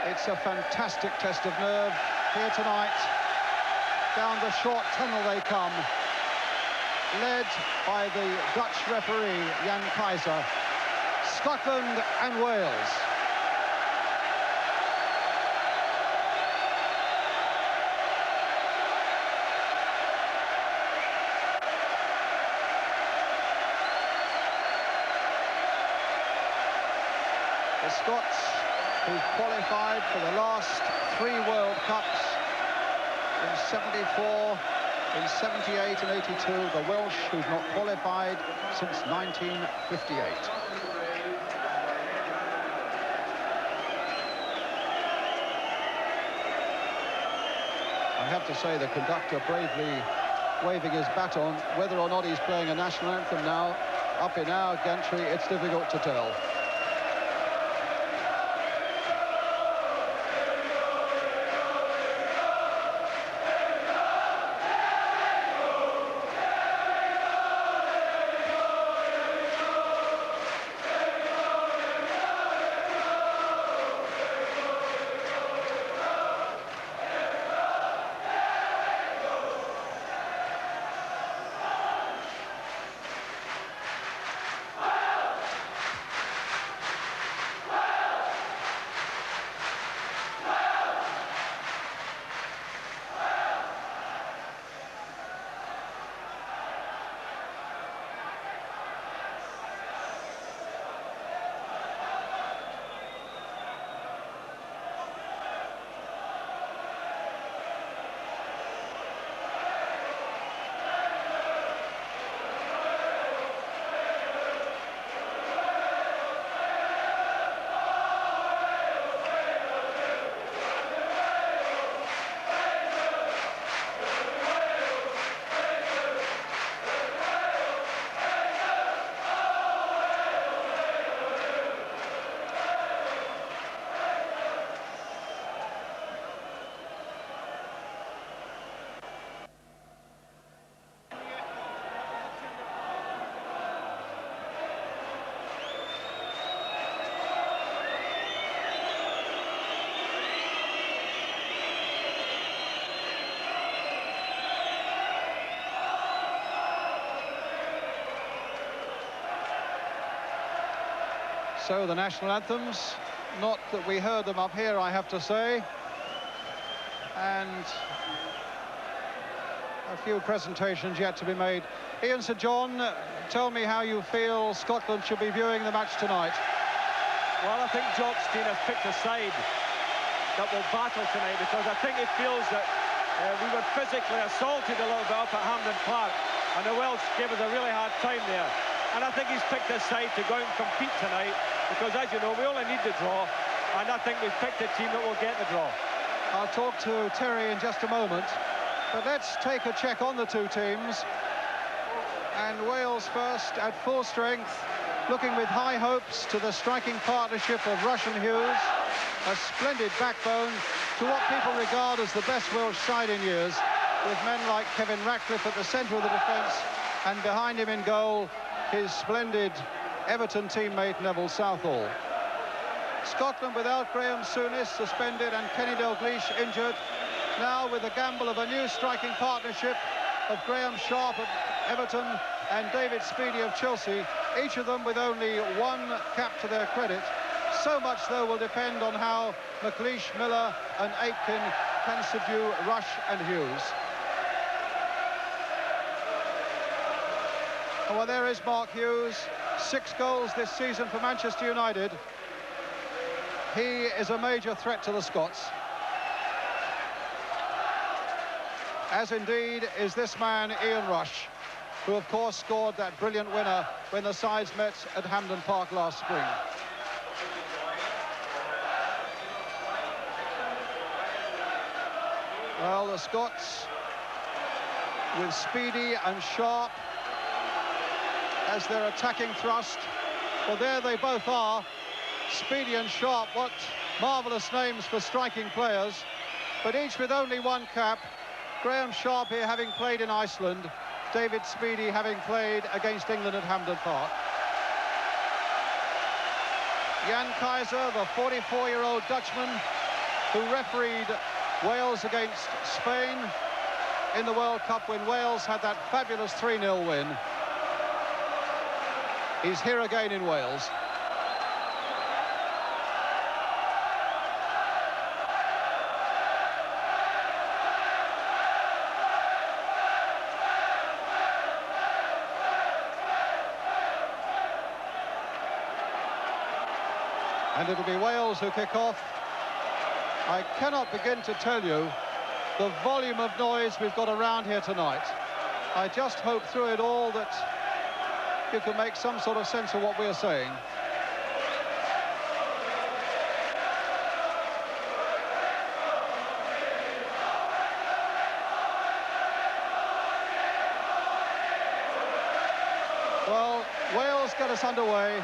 It's a fantastic test of nerve here tonight. Down the short tunnel they come, led by the Dutch referee, Jan Keizer. Scotland and Wales. The Scots, who've qualified for the last 3 World Cups in 74, in 78 and 82. The Welsh, who've not qualified since 1958. I have to say, the conductor bravely waving his baton. Whether or not he's playing a national anthem now, up in our gantry, it's difficult to tell. So the national anthems, not that we heard them up here, I have to say. And a few presentations yet to be made. Ian St John, tell me how you feel Scotland should be viewing the match tonight. Well, I think Jock Stein has picked a side that will battle tonight, because I think he feels that we were physically assaulted a little bit up at Hampden Park, and the Welsh gave us a really hard time there. And I think he's picked a side to go out and compete tonight, because, as you know, we only need the draw, and I think we've picked a team that will get the draw. I'll talk to Terry in just a moment, but let's take a check on the two teams. And Wales first at full strength, looking with high hopes to the striking partnership of Rush and Hughes, a splendid backbone to what people regard as the best Welsh side in years, with men like Kevin Ratcliffe at the centre of the defence, and behind him in goal, his splendid Everton teammate Neville Southall. Scotland without Graham Souness suspended and Kenny Dalglish injured, now with the gamble of a new striking partnership of Graham Sharp of Everton and David Speedie of Chelsea, each of them with only 1 cap to their credit. So much, though, will depend on how McLeish, Miller and Aitken can subdue Rush and Hughes. Well, there is Mark Hughes, 6 goals this season for Manchester United. He is a major threat to the Scots. As indeed is this man, Ian Rush, who of course scored that brilliant winner when the sides met at Hampden Park last spring. Well, the Scots with Speedie and Sharp as their attacking thrust. Well, there they both are, Speedie and Sharp. What marvellous names for striking players, but each with only 1 cap. Graham Sharp here having played in Iceland, David Speedie having played against England at Hampden Park. Jan Keizer, the 44-year-old Dutchman, who refereed Wales against Spain in the World Cup when Wales had that fabulous 3-0 win. He's here again in Wales. And it'll be Wales who kick off. I cannot begin to tell you the volume of noise we've got around here tonight. I just hope through it all that you can make some sort of sense of what we're saying. Well, Wales get us underway.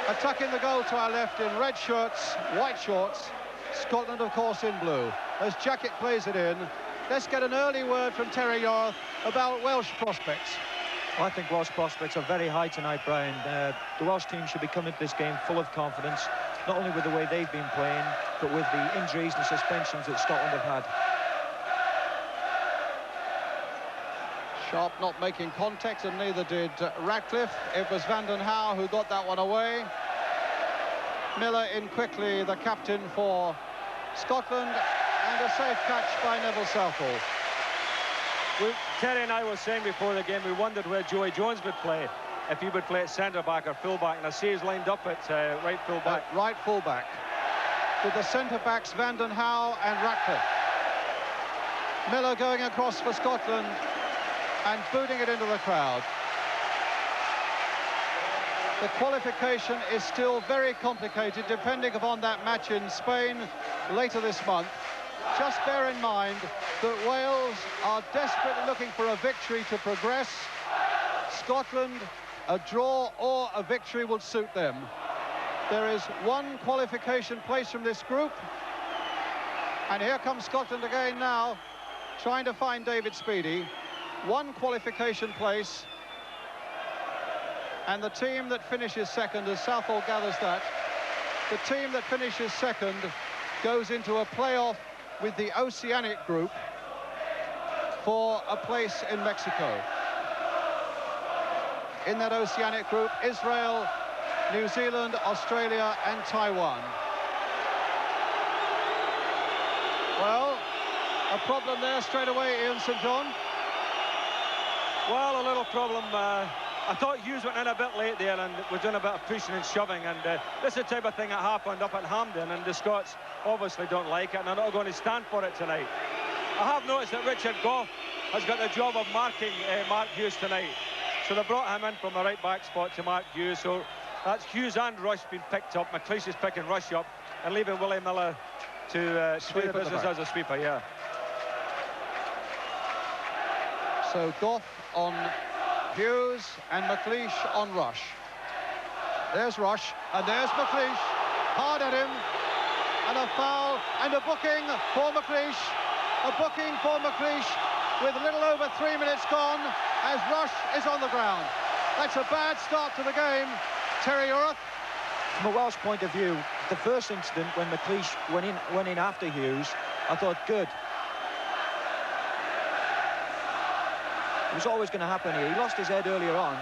Attacking the goal to our left in red shirts, white shorts. Scotland, of course, in blue. As Jacket plays it in, let's get an early word from Terry Yorth about Welsh prospects. I think Welsh prospects are very high tonight, Brian. The Welsh team should be coming to this game full of confidence, not only with the way they've been playing, but with the injuries and suspensions that Scotland have had. Sharp not making contact, and neither did Ratcliffe. It was Van den Hauwe who got that one away. Miller in quickly, the captain for Scotland, and a safe catch by Neville Southall. Terry and I were saying before the game, we wondered where Joey Jones would play, if he would play at centre-back or full-back, and I see he's lined up at right full-back. Right full-back, with the centre-backs Van den Hauwe and Ratcliffe. Miller going across for Scotland and booting it into the crowd. The qualification is still very complicated, depending upon that match in Spain later this month. Just bear in mind that Wales are desperately looking for a victory to progress. Scotland, a draw or a victory will suit them. There is one qualification place from this group. And here comes Scotland again now, trying to find David Speedie. One qualification place. And the team that finishes second, as Southall gathers that, the team that finishes second goes into a playoff with the Oceanic group for a place in Mexico. In that Oceanic group, Israel, New Zealand, Australia and Taiwan. Well, a problem there straight away, Ian St John. Well, a little problem. I thought Hughes went in a bit late there and was doing a bit of pushing and shoving, and this is the type of thing that happened up at Hampden, and the Scots obviously don't like it and are not going to stand for it tonight. I have noticed that Richard Gough has got the job of marking Mark Hughes tonight, so they brought him in from the right back spot to mark Hughes. So that's Hughes and Rush being picked up. McLeish is picking Rush up and leaving Willie Miller to do the business as a sweeper. Yeah. So Gough on Hughes and McLeish on Rush. There's Rush, and there's McLeish, hard at him, and a foul, and a booking for McLeish. A booking for McLeish with a little over 3 minutes gone as Rush is on the ground. That's a bad start to the game. Terry Yorth. From a Welsh point of view, the first incident when McLeish went in after Hughes, I thought, good. It was always going to happen here. He lost his head earlier on,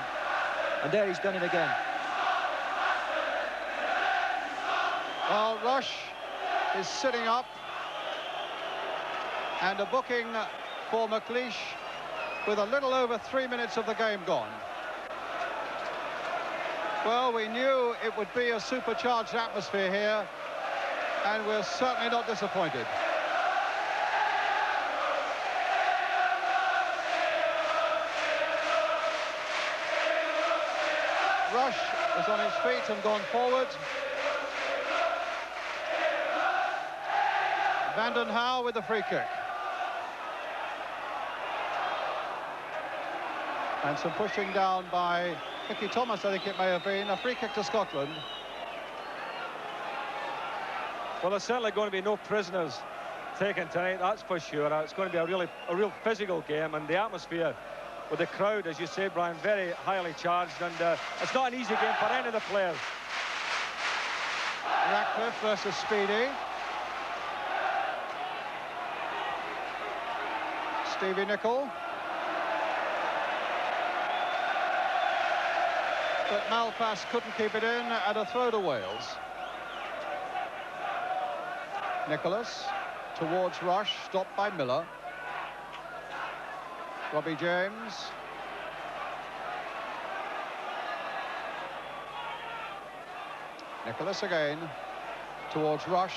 and there he's done it again. Well, Rush is sitting up, and a booking for McLeish with a little over 3 minutes of the game gone. Well, we knew it would be a supercharged atmosphere here, and we're certainly not disappointed. Rush is on his feet and gone forward. Van den Hauwe with the free kick. And some pushing down by Mickey Thomas, I think it may have been. A free kick to Scotland. Well, there's certainly going to be no prisoners taken tonight, that's for sure. It's going to be a real physical game, and the atmosphere with the crowd, as you say, Brian, very highly charged, and it's not an easy game for any of the players. Ratcliffe versus Speedie. Stevie Nicol. But Malpass couldn't keep it in, and a throw to Wales. Nicholas towards Rush, stopped by Miller. Robbie James. Nicholas again towards Rush.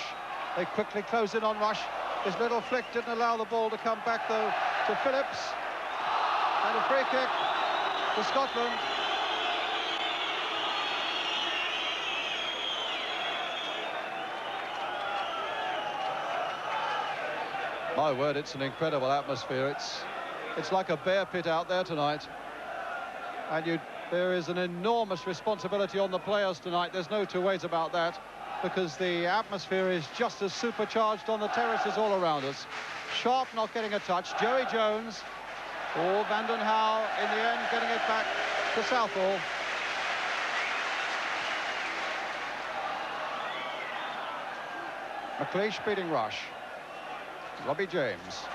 They quickly close in on Rush. His little flick didn't allow the ball to come back, though, to Phillips. And a free kick to Scotland. My word, it's an incredible atmosphere. It's like a bear pit out there tonight. And there is an enormous responsibility on the players tonight. There's no two ways about that, because the atmosphere is just as supercharged on the terraces all around us. Sharp not getting a touch. Joey Jones. Oh, Vanden Hauwe in the end getting it back to Southall. McLeish beating Rush. Robbie James.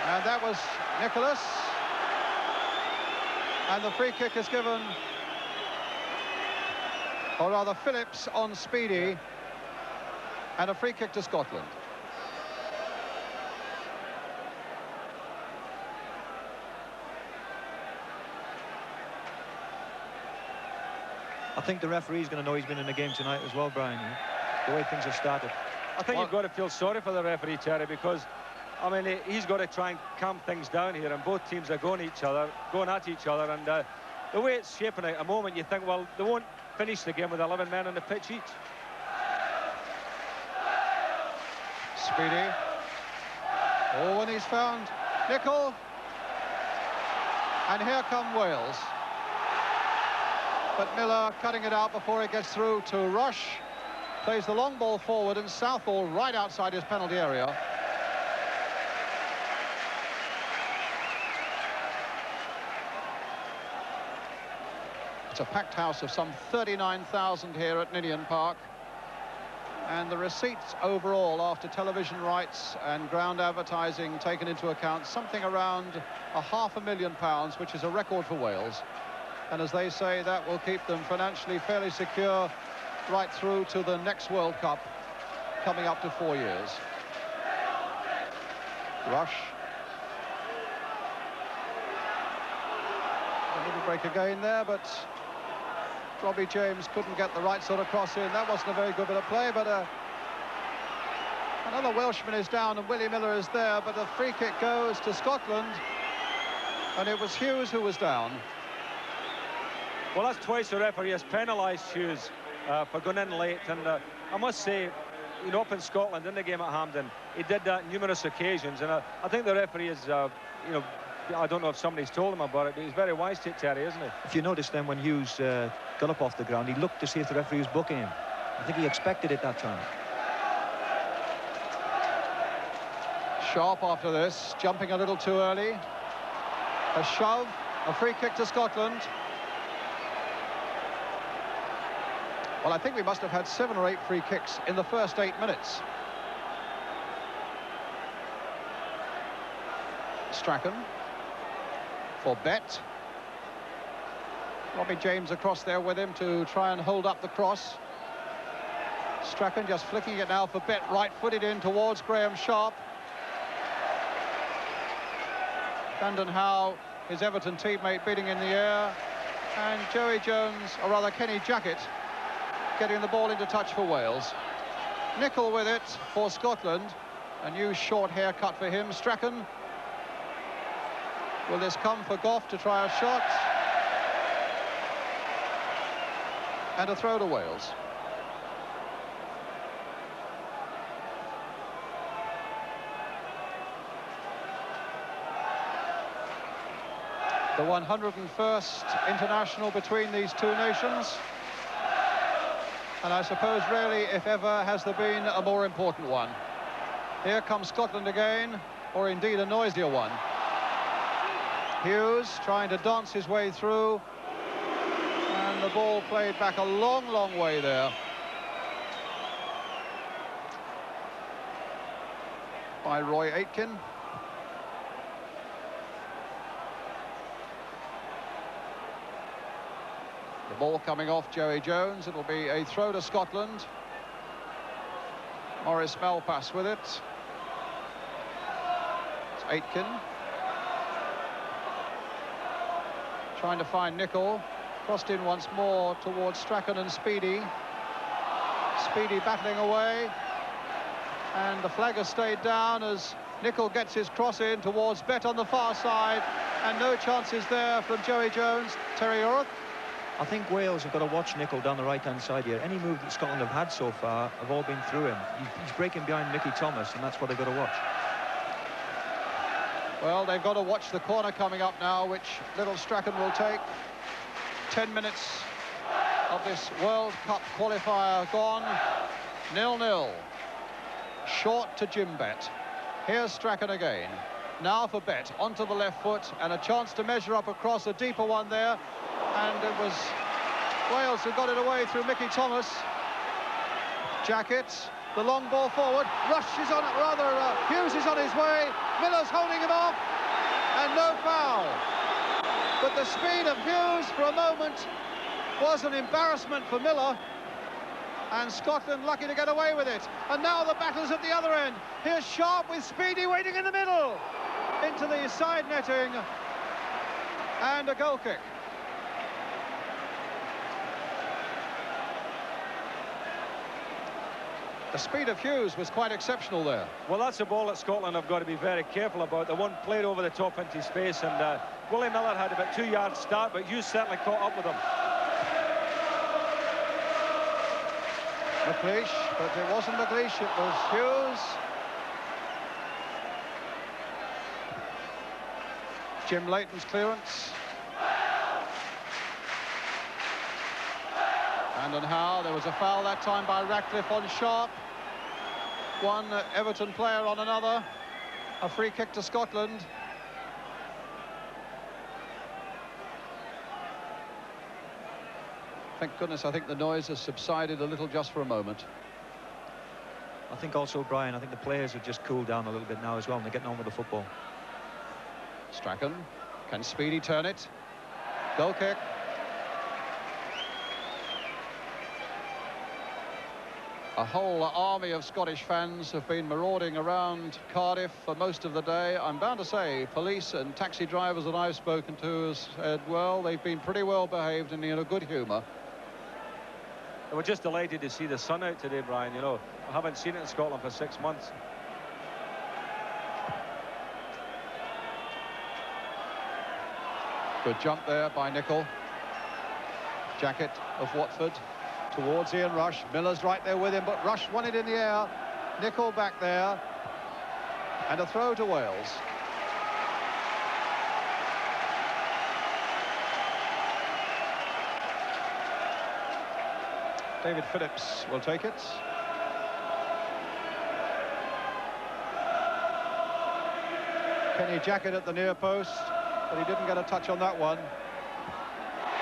And that was Nicholas. And the free kick is given, or rather Phillips on Speedy, and a free kick to Scotland. I think the referee's going to know he's been in the game tonight as well, Brian, the way things have started. I think you've got to feel sorry for the referee, Terry, because, I mean, he's got to try and calm things down here, and both teams are going at each other, and the way it's shaping out at the moment, you think, well, they won't finish the game with 11 men on the pitch each. Speedy. Oh, and he's found Nicol. And here come Wales. But Miller cutting it out before it gets through to Rush. Plays the long ball forward, and Southall right outside his penalty area. It's a packed house of some 39,000 here at Ninian Park. And the receipts overall, after television rights and ground advertising taken into account, something around £500,000, which is a record for Wales. And as they say, that will keep them financially fairly secure right through to the next World Cup, coming up to 4 years. Rush. A little break again there, but Robbie James couldn't get the right sort of cross in. That wasn't a very good bit of play, but another Welshman is down and Willie Miller is there, but the free kick goes to Scotland, and it was Hughes who was down. Well, that's twice the referee has penalised Hughes for going in late, and I must say, you know, up in Scotland in the game at Hampden, he did that on numerous occasions, and I think the referee is, you know, I don't know if somebody's told him about it, but he's very wise to it, Terry, isn't he? If you notice then, when Hughes got up off the ground, he looked to see if the referee was booking him. I think he expected it that time. Sharp after this, jumping a little too early. A shove, a free kick to Scotland. Well, I think we must have had 7 or 8 free kicks in the first 8 minutes. Strachan for Bet. Robbie James across there with him to try and hold up the cross. Strachan just flicking it now for Bet, right-footed in towards Graham Sharp. Vanden Hauwe, his Everton teammate, beating in the air. And Joey Jones, or rather Kenny Jackett, getting the ball into touch for Wales. Nicol with it for Scotland. A new short haircut for him. Strachan. Will this come for Gough to try a shot? And a throw to Wales. The 101st international between these two nations. And I suppose rarely, if ever, has there been a more important one. Here comes Scotland again, or indeed a noisier one. Hughes trying to dance his way through, and the ball played back a long, long way there. by Roy Aitken. The ball coming off Joey Jones. It'll be a throw to Scotland. Maurice Malpass with it. It's Aitken. Trying to find Nicol. Crossed in once more towards Strachan and Speedy. Speedy battling away. And the flag has stayed down as Nicol gets his cross in towards Bet on the far side. And no chances there from Joey Jones. Terry Orth. I think Wales have got to watch Nicol down the right-hand side here. Any move that Scotland have had so far have all been through him. He's breaking behind Mickey Thomas, and that's what they've got to watch. Well, they've got to watch the corner coming up now, which little Strachan will take. 10 minutes of this World Cup qualifier gone. 0-0. Short to Jim Bet. Here's Strachan again. Now for Bet, onto the left foot, and a chance to measure up across, a deeper one there. And it was Wales who got it away through Mickey Thomas. Jacket, the long ball forward. Rush is on, Hughes is on his way. Miller's holding him off, and no foul. But the speed of Hughes for a moment was an embarrassment for Miller. And Scotland lucky to get away with it. And now the battle's at the other end. Here's Sharp with Speedy waiting in the middle. Into the side netting. And a goal kick. The speed of Hughes was quite exceptional there. Well, that's a ball that Scotland have got to be very careful about. The one played over the top into space, and Willie Miller had about 2 yards start, but Hughes certainly caught up with him. McLeish, but it wasn't McLeish, it was Hughes. Jim Leighton's clearance. And Howe, there was a foul that time by Ratcliffe on Sharp. One Everton player on another. A free kick to Scotland. Thank goodness, I think the noise has subsided a little just for a moment. I think also, Brian, I think the players have just cooled down a little bit now as well, and they're getting on with the football. Strachan, can Speedy turn it? Goal kick. A whole army of Scottish fans have been marauding around Cardiff for most of the day. I'm bound to say police and taxi drivers that I've spoken to have said, well, they've been pretty well behaved and in a good humour. We're just delighted to see the sun out today, Brian. You know, I haven't seen it in Scotland for 6 months. Good jump there by Nicol. Jacket of Watford towards Ian Rush. Miller's right there with him, but Rush won it in the air. Nicol back there. And a throw to Wales. David Phillips will take it. Kenny Jacket at the near post, but he didn't get a touch on that one.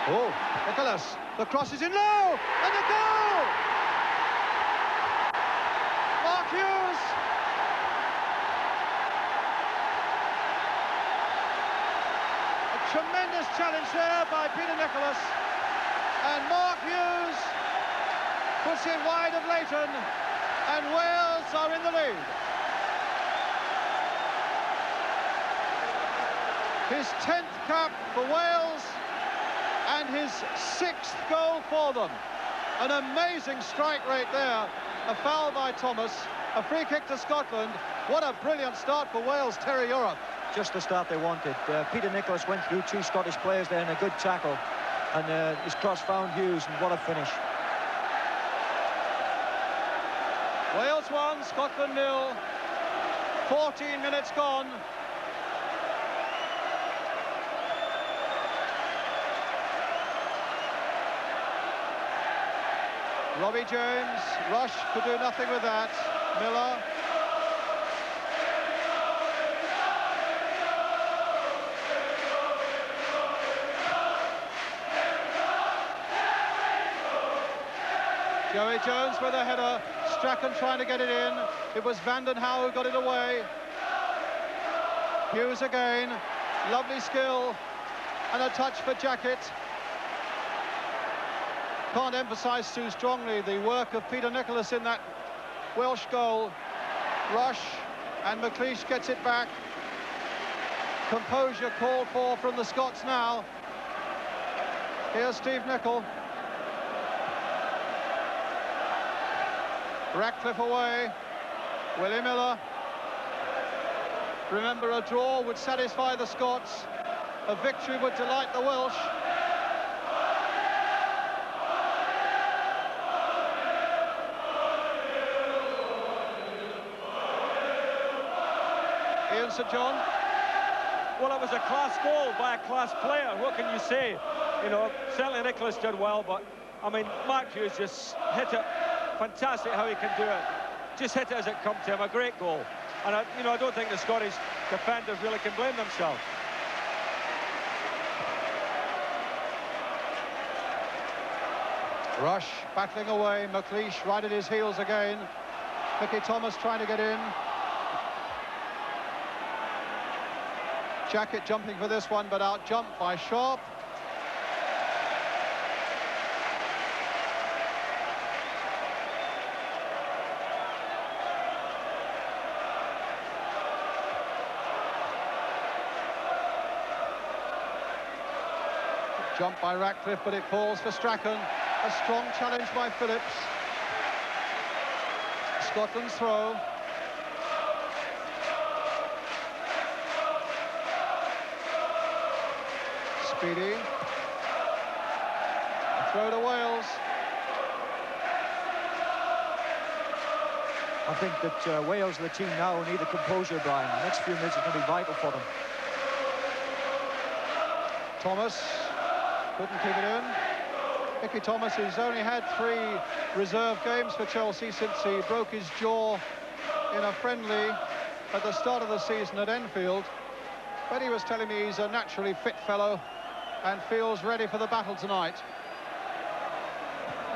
Oh, Nicholas, the cross is in low, and the goal! Mark Hughes! A tremendous challenge there by Peter Nicholas, and Mark Hughes puts it wide of Leighton, and Wales are in the lead. His 10th cap for Wales, and his 6th goal for them. An amazing strike rate there. A foul by Thomas, a free kick to Scotland. What a brilliant start for Wales, Terry Europe. Just the start they wanted. Peter Nicholas went through 2 Scottish players there in a good tackle, and his cross found Hughes, and what a finish. Wales 1, Scotland 0. 14 minutes gone. Robbie James, Rush could do nothing with that. Miller. Joey Jones with a header. Strachan trying to get it in. It was Vanden Hauwe who got it away. Hughes again, lovely skill, and a touch for Jacket. Can't emphasise too strongly the work of Peter Nicholas in that Welsh goal. Rush, and McLeish gets it back. Composure called for from the Scots now. Here's Steve Nicol. Ratcliffe away. Willie Miller. Remember, a draw would satisfy the Scots. A victory would delight the Welsh. Ian St John. Well, it was a class goal by a class player. What can you say? You know, certainly Nicholas did well, but I mean, Mark Hughes just hit it. Fantastic how he can do it. Just hit it as it come to him. A great goal. And I don't think the Scottish defenders really can blame themselves. Rush battling away. McLeish right at his heels again. Mickey Thomas trying to get in. Jacket jumping for this one, but out-jumped by Sharp. Jump by Ratcliffe, but it falls for Strachan. A strong challenge by Phillips. Scotland's throw. Speedy. A throw to Wales. I think that Wales, the team now, need the composure, Brian. The next few minutes are going to be vital for them. Thomas couldn't keep it in. Mickey Thomas, who's only had 3 reserve games for Chelsea since he broke his jaw in a friendly at the start of the season at Enfield. But he was telling me he's a naturally fit fellow and feels ready for the battle tonight.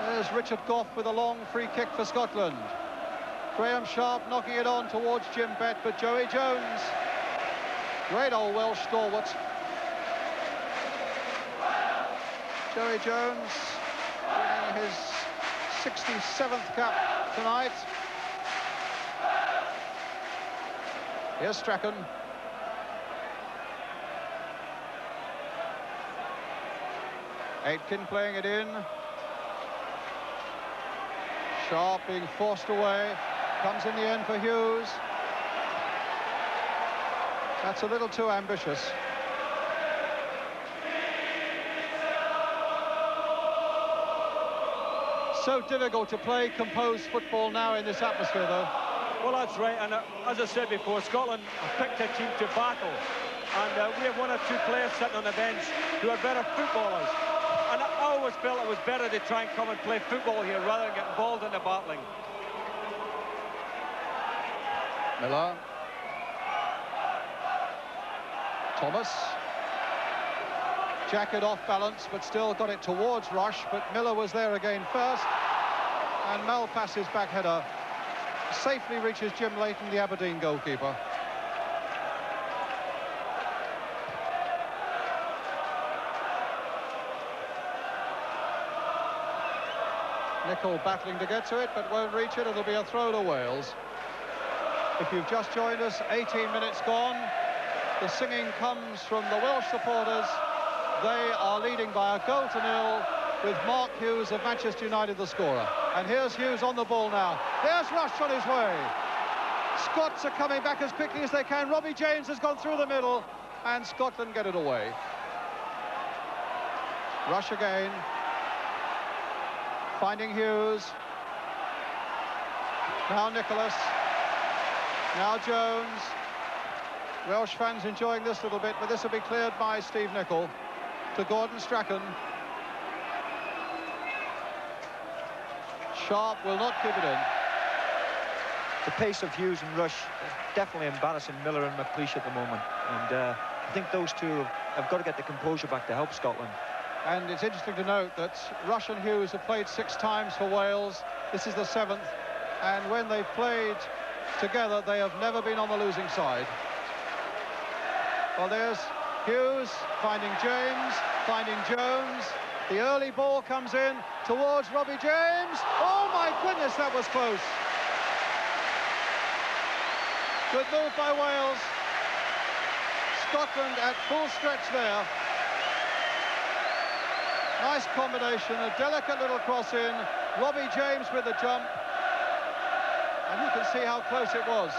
There's Richard Gough with a long free kick for Scotland. Graham Sharp knocking it on towards Jim Bett, but Joey Jones, great old Welsh stalwart. Joey Jones winning his 67th cap tonight. Here's Strachan. Aitken playing it in. Sharp being forced away. Comes in the end for Hughes. That's a little too ambitious. So difficult to play composed football now in this atmosphere, though. Well, that's right, and as I said before, Scotland have picked a team to battle, and we have 1 or 2 players sitting on the bench who are better footballers, and I always felt it was better to try and come and play football here rather than get involved in the battling. Miller. Thomas. Jacket off balance, but still got it towards Rush, but Miller was there again first, and Malpass's back header safely reaches Jim Leighton, the Aberdeen goalkeeper. Nicol battling to get to it, but won't reach it. It'll be a throw to Wales. If you've just joined us, 18 minutes gone. The singing comes from the Welsh supporters. They are leading by 1-0 with Mark Hughes of Manchester United the scorer. And here's Hughes on the ball now. There's Rush on his way. Scots are coming back as quickly as they can. Robbie James has gone through the middle, and Scotland get it away. Rush again. Finding Hughes. Now Nicholas. Now Jones. Welsh fans enjoying this little bit, but this will be cleared by Steve Nicol to Gordon Strachan. Sharp will not keep it in. The pace of Hughes and Rush definitely embarrassing Miller and McLeish at the moment, and I think those two have got to get the composure back to help Scotland. And it's interesting to note that Rush and Hughes have played 6 times for Wales. This is the 7th, and when they've played together, they have never been on the losing side. Well, there's Hughes finding James, finding Jones. The early ball comes in towards Robbie James. Oh, my goodness, that was close. Good move by Wales. Scotland at full stretch there. Nice combination, a delicate little cross in. Robbie James with the jump. And you can see how close it was.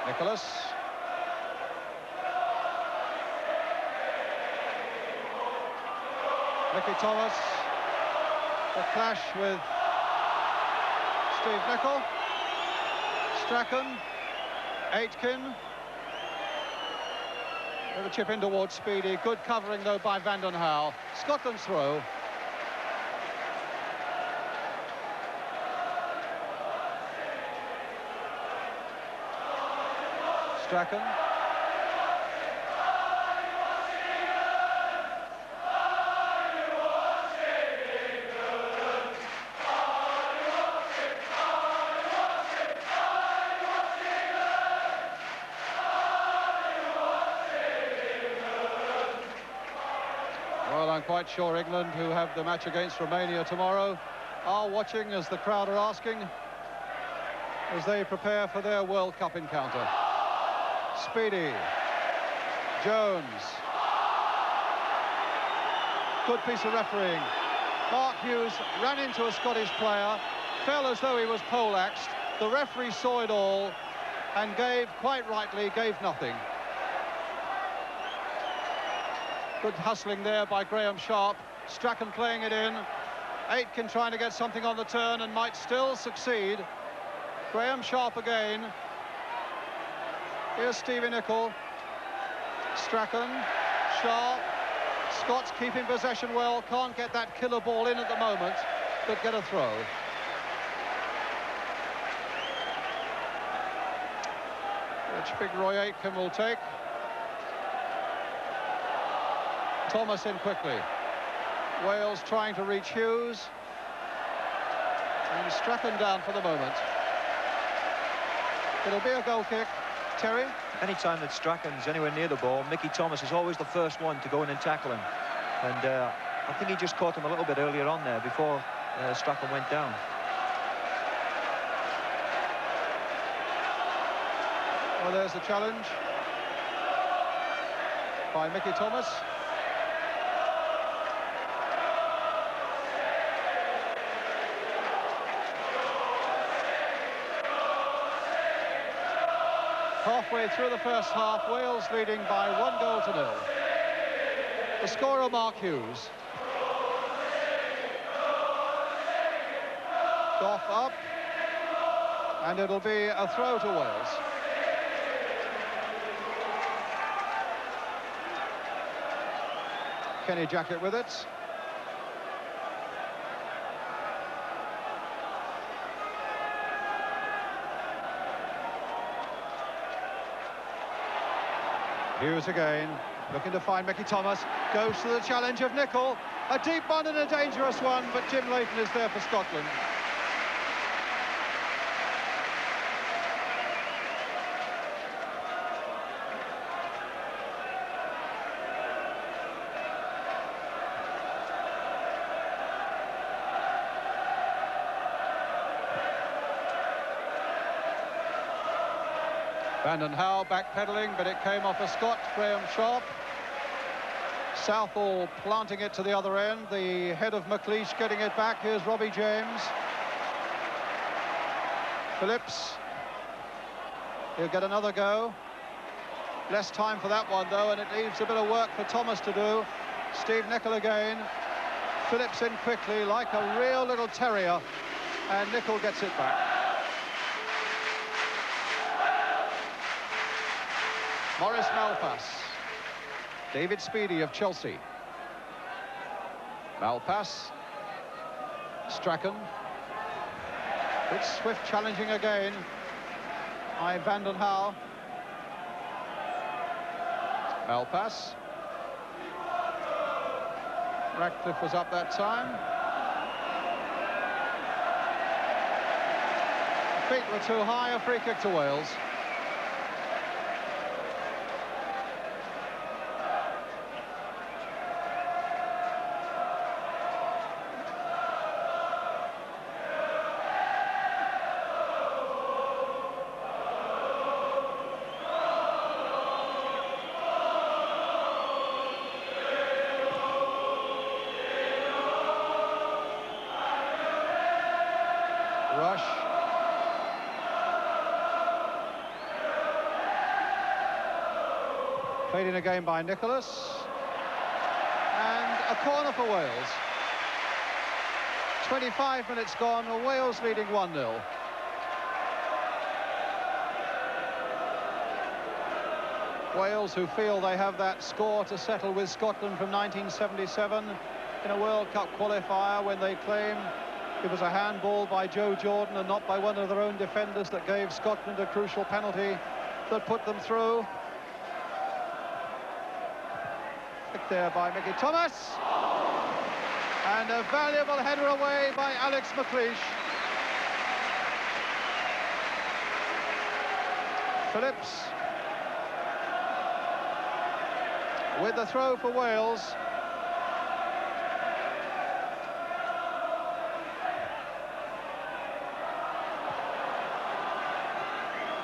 Nicholas. Mickey Thomas. The clash with Steve Nicol. Strachan. Aitken. With a chip in towards Speedy. Good covering, though, by Vanden Hauwe. Scotland's throw. Strachan. Well, I'm quite sure England, who have the match against Romania tomorrow, are watching, as the crowd are asking, as they prepare for their World Cup encounter. Speedy. Jones. Good piece of refereeing. Mark Hughes ran into a Scottish player, fell as though he was poleaxed. The referee saw it all and gave, quite rightly, gave nothing. Good hustling there by Graham Sharp. Strachan playing it in. Aitken trying to get something on the turn and might still succeed. Graham Sharp again. Here's Stevie Nicol. Strachan. Sharp. Scott's keeping possession well. Can't get that killer ball in at the moment, but get a throw. Which big Roy Aitken will take. Thomas in quickly. Wales trying to reach Hughes. And Strachan down for the moment. It'll be a goal kick. Terry? Anytime that Strachan's anywhere near the ball, Mickey Thomas is always the first one to go in and tackle him. And I think he just caught him a little bit earlier on there before Strachan went down. Well, there's the challenge by Mickey Thomas. Halfway through the first half, Wales leading by 1-0. The scorer, Mark Hughes. Goff up, and it'll be a throw to Wales. Kenny Jackett with it. Hughes again, looking to find Mickey Thomas, goes to the challenge of Nicol. A deep one and a dangerous one, but Jim Leighton is there for Scotland. Vanden Hauwe backpedaling, but it came off a Scot, Graham Sharp. Southall planting it to the other end. The head of McLeish getting it back. Here's Robbie James. Phillips. He'll get another go. Less time for that one, though, and it leaves a bit of work for Thomas to do. Steve Nicol again. Phillips in quickly, like a real little terrier, and Nicol gets it back. Maurice Malpass. David Speedy of Chelsea. Malpass. Strachan. Good swift challenging again by Vanden Hauwe. Malpass. Ratcliffe was up that time. Feet were too high, a free kick to Wales. Rush. Played in again by Nicholas. And a corner for Wales. 25 minutes gone, Wales leading 1-0. Wales, who feel they have that score to settle with Scotland from 1977 in a World Cup qualifier, when they claim it was a handball by Joe Jordan and not by one of their own defenders that gave Scotland a crucial penalty that put them through. Picked there by Mickey Thomas. And a valuable header away by Alex McLeish. Phillips with the throw for Wales.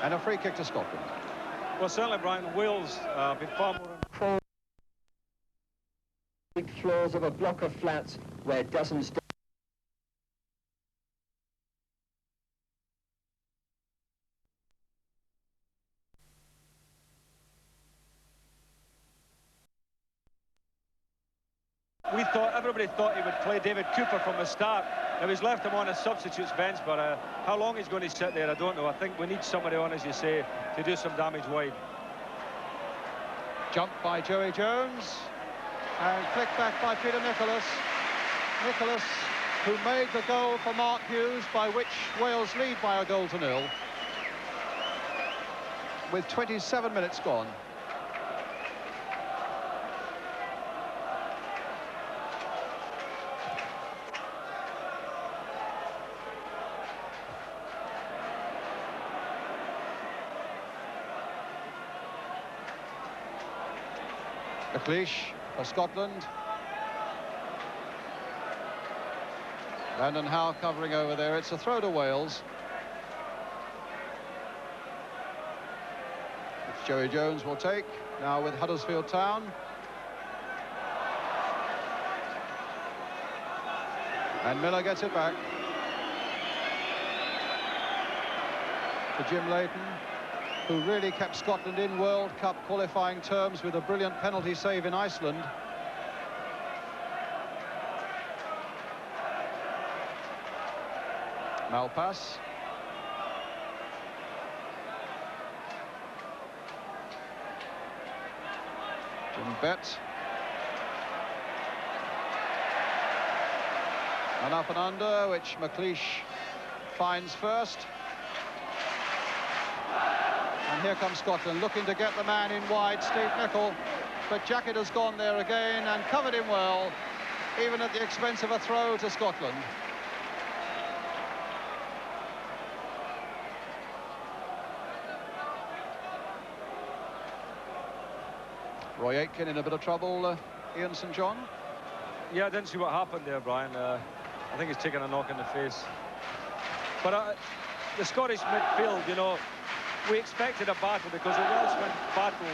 And a free kick to Scotland. Well, certainly, Brian, Wales been far more Four big floors of a block of flats where dozens. Everybody thought he would play David Cooper from the start. Now he's left him on a substitutes bench, but how long he's going to sit there, I don't know. I think we need somebody on, as you say, to do some damage wide. Jump by Joey Jones, and flick back by Peter Nicholas. Nicholas, who made the goal for Mark Hughes, by which Wales lead by 1-0, with 27 minutes gone. McLeish for Scotland. Brandon Howe covering over there. It's a throw to Wales. Which Joey Jones will take now with Huddersfield Town. And Miller gets it back to Jim Leighton, who really kept Scotland in World Cup qualifying terms with a brilliant penalty save in Iceland. Malpass. Jim Bett. And up and under, which McLeish finds first. And here comes Scotland, looking to get the man in wide, Steve Nicol. But Jackett has gone there again and covered him well, even at the expense of a throw to Scotland. Roy Aitken in a bit of trouble, Ian St John. Yeah, I didn't see what happened there, Brian. I think he's taken a knock in the face. But the Scottish midfield, you know, we expected a battle because the Welshmen battle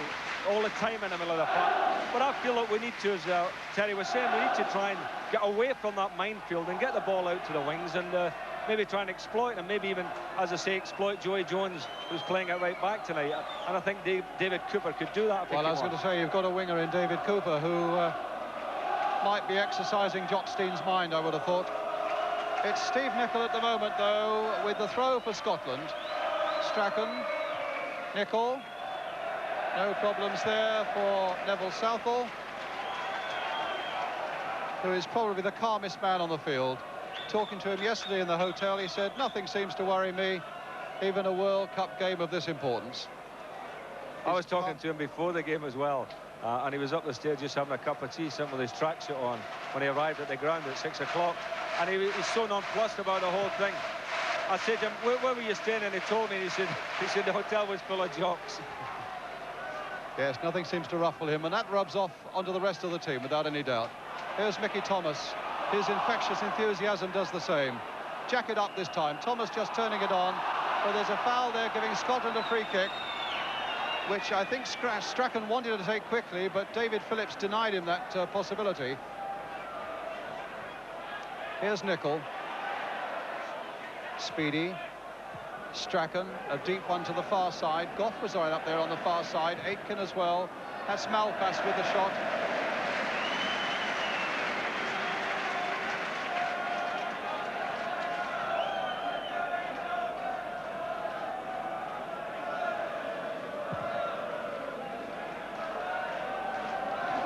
all the time in the middle of the park. But I feel that we need to, as Terry was saying, we need to try and get away from that minefield and get the ball out to the wings and maybe try and exploit, and maybe even, as I say, exploit Joey Jones, who's playing at right back tonight. And I think David Cooper could do that. Well, I was going to say, you've got a winger in David Cooper who might be exercising Jock Stein's mind, I would have thought. It's Steve Nicol at the moment, though, with the throw for Scotland. Strachan, Nicol. No problems there for Neville Southall, who is probably the calmest man on the field. Talking to him yesterday in the hotel, he said, nothing seems to worry me, even a World Cup game of this importance. I was talking to him before the game as well, and he was up the stairs just having a cup of tea, sitting with his tracksuit on when he arrived at the ground at 6 o'clock. And he's so nonplussed about the whole thing. I said to him, where were you staying? And he told me, he said the hotel was full of jocks. Yes, nothing seems to ruffle him, and that rubs off onto the rest of the team without any doubt. Here's Mickey Thomas. His infectious enthusiasm does the same. Jack it up this time. Thomas just turning it on, but there's a foul there giving Scotland a free kick, which I think Strachan wanted to take quickly, but David Phillips denied him that possibility. Here's Nicol. Speedy. Strachan, a deep one to the far side. Gough was right up there on the far side. Aitken as well. That's Malpass with the shot.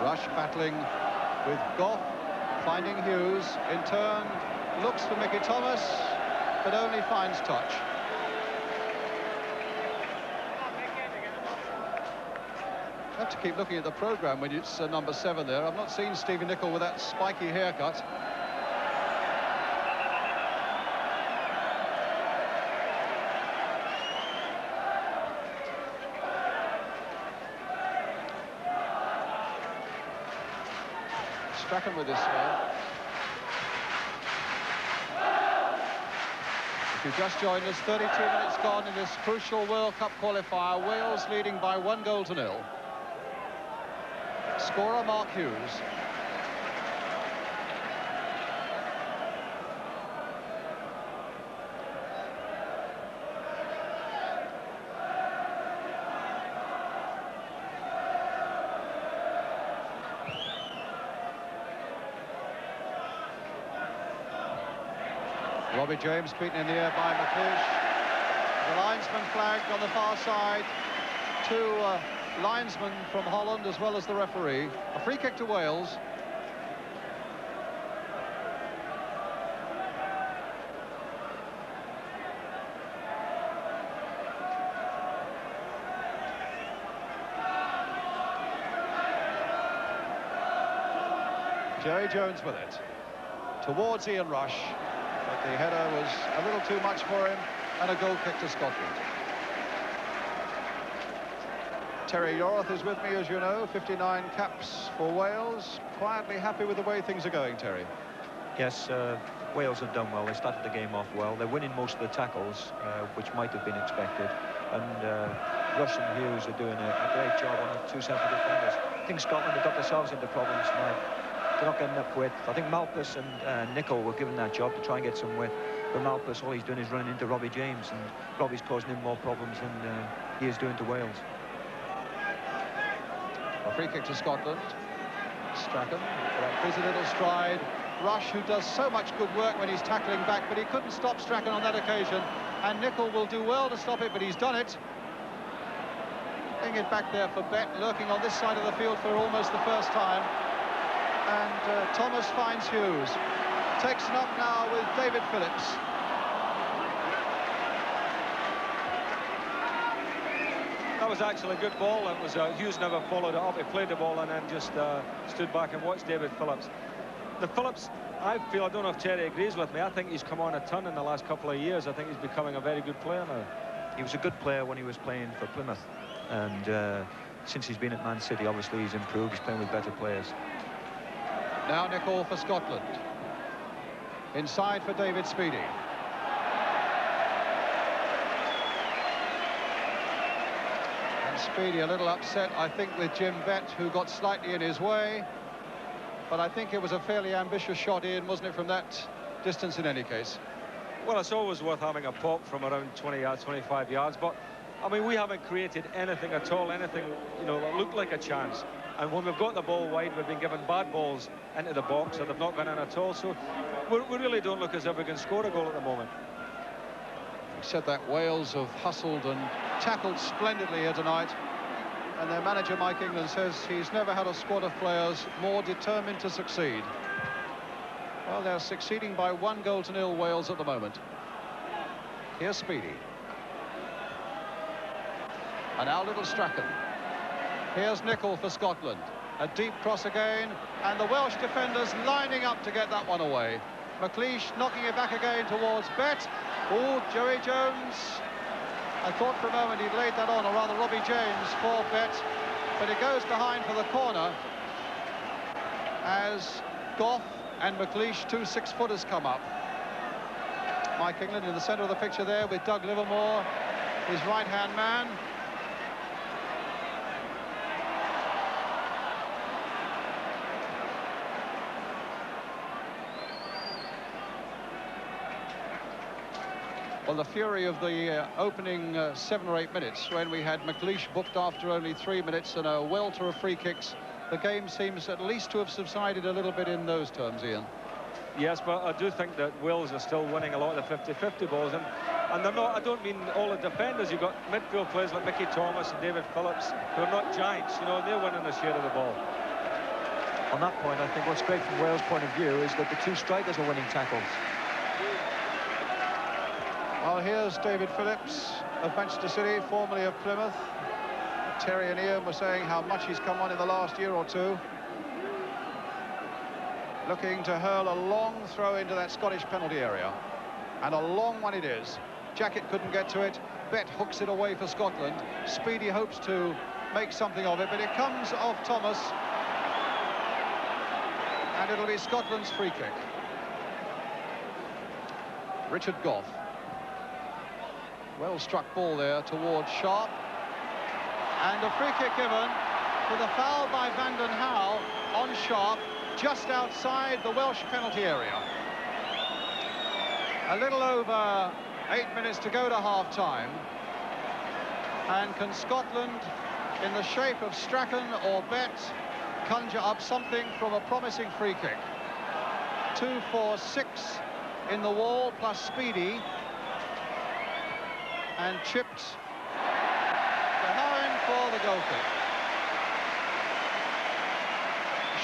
Rush battling with Gough, finding Hughes. In turn, looks for Mickey Thomas, but only finds touch. I have to keep looking at the programme when it's number 7 there. I've not seen Stephen Nicol with that spiky haircut. Strachan with this spell. If you've just joined us, 32 minutes gone in this crucial World Cup qualifier. Wales leading by 1-0. Scorer Mark Hughes. Robbie James beaten in the air by McLeish. The linesman flagged on the far side. Two linesmen from Holland as well as the referee. A free kick to Wales. Jerry Jones with it. Towards Ian Rush. But the header was a little too much for him, and a goal kick to Scotland. Terry Yorath is with me, as you know, 59 caps for Wales. Quietly happy with the way things are going, Terry. Yes, Wales have done well. They started the game off well. They're winning most of the tackles, which might have been expected. And Rush and Hughes are doing a great job on the two central defenders. I think Scotland have got themselves into problems tonight. They're not getting enough width. I think Malpass and Nicol were given that job to try and get some width. But Malpass, all he's doing is running into Robbie James, and Robbie's causing him more problems than he is doing to Wales. A free kick to Scotland. Strachan, that busy little stride. Rush, who does so much good work when he's tackling back, but he couldn't stop Strachan on that occasion. And Nicol will do well to stop it, but he's done it. Putting it back there for Bet, lurking on this side of the field for almost the first time. And Thomas finds Hughes. Takes it up now with David Phillips. That was actually a good ball. It was Hughes never followed it up. He played the ball and then just stood back and watched David Phillips. The Phillips, I feel, I don't know if Terry agrees with me, I think he's come on a ton in the last couple of years. I think he's becoming a very good player now. He was a good player when he was playing for Plymouth, and since he's been at Man City, obviously he's improved. He's playing with better players. Now Nicol for Scotland. Inside for David Speedy. And Speedy a little upset, I think, with Jim Bett, who got slightly in his way. But I think it was a fairly ambitious shot in, wasn't it, from that distance in any case? Well, it's always worth having a pop from around 20 yards, 25 yards. But, I mean, we haven't created anything at all, anything, you know, that looked like a chance. And when we've got the ball wide, we've been given bad balls into the box, and they've not gone in at all. So we really don't look as if we can score a goal at the moment. We said that Wales have hustled and tackled splendidly here tonight. And their manager, Mike England, says he's never had a squad of players more determined to succeed. Well, they're succeeding by 1-0 Wales at the moment. Here's Speedy. And now little Strachan. Here's Nicol for Scotland. A deep cross again, and the Welsh defenders lining up to get that one away. McLeish knocking it back again towards Bet. Oh, Joey Jones. I thought for a moment he'd laid that on, or rather Robbie James for Bet, but it goes behind for the corner as Goff and McLeish, two six-footers, come up. Mike England in the centre of the picture there with Doug Livermore, his right-hand man. Well, the fury of the opening 7 or 8 minutes, when we had McLeish booked after only 3 minutes and a welter of free kicks, the game seems at least to have subsided a little bit in those terms, Ian. Yes, but I do think that Wales are still winning a lot of the 50-50 balls, and they're not. I don't mean all the defenders. You've got midfield players like Mickey Thomas and David Phillips who are not giants. You know, they're winning a share of the ball. On that point, I think what's great from Wales' point of view is that the two strikers are winning tackles. Well, here's David Phillips of Manchester City, formerly of Plymouth. Terry and Ian were saying how much he's come on in the last year or two. Looking to hurl a long throw into that Scottish penalty area. And a long one it is. Jackett couldn't get to it. Bet hooks it away for Scotland. Speedy hopes to make something of it, but it comes off Thomas. And it'll be Scotland's free kick. Richard Goff. Well struck ball there towards Sharp. And a free kick given with a foul by Vanden Hauwe on Sharp, just outside the Welsh penalty area. A little over 8 minutes to go to half-time. And can Scotland, in the shape of Strachan or Bet, conjure up something from a promising free kick? 2, 4, 6 in the wall, plus Speedy. And chipped behind for the goal kick.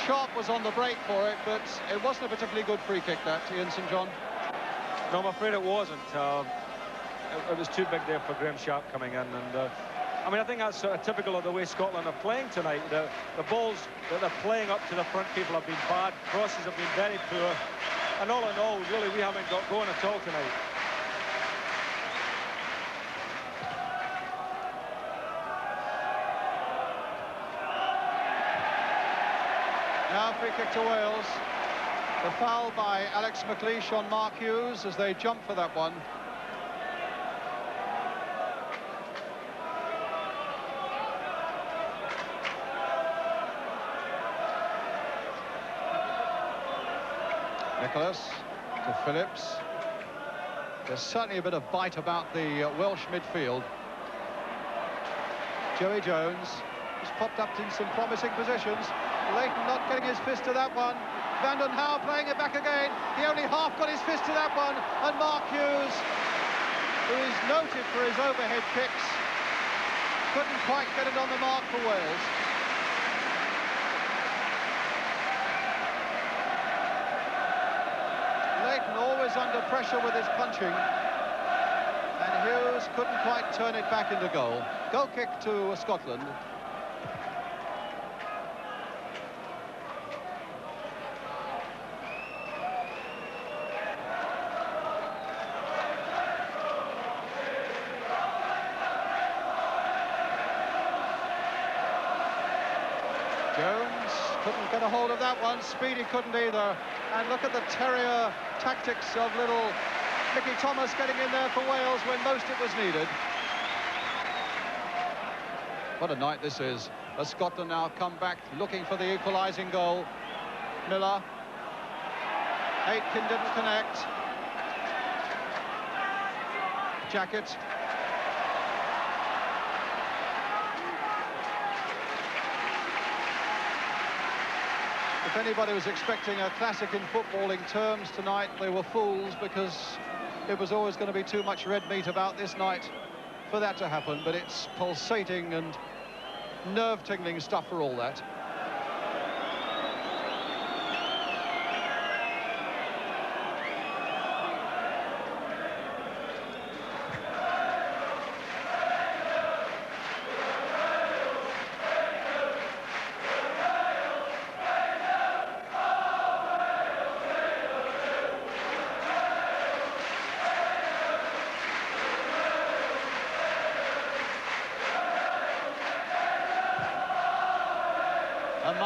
Sharp was on the break for it, but it wasn't a particularly good free kick, that, Ian St John. No, I'm afraid it wasn't. It was too big there for Graham Sharp coming in, and I mean, I think that's sort of typical of the way Scotland are playing tonight. The balls that they're playing up to the front people have been bad, crosses have been very poor, and all in all, really, we haven't got going at all tonight. Now free kick to Wales. The foul by Alex McLeish on Mark Hughes as they jump for that one. Nicholas to Phillips. There's certainly a bit of bite about the Welsh midfield. Joey Jones has popped up in some promising positions. Leighton not getting his fist to that one. Vanden Hauwe playing it back again. He only half got his fist to that one. And Mark Hughes, who is noted for his overhead kicks, couldn't quite get it on the mark for Wales. Leighton always under pressure with his punching. And Hughes couldn't quite turn it back into goal. Goal kick to Scotland. Jones couldn't get a hold of that one. Speedy couldn't either. And look at the terrier tactics of little Mickey Thomas getting in there for Wales when most it was needed. What a night this is. As Scotland now come back looking for the equalising goal. Miller. Aitken didn't connect. Jackett. If anybody was expecting a classic in footballing terms tonight, they were fools, because it was always going to be too much red meat about this night for that to happen. But it's pulsating and nerve-tingling stuff for all that.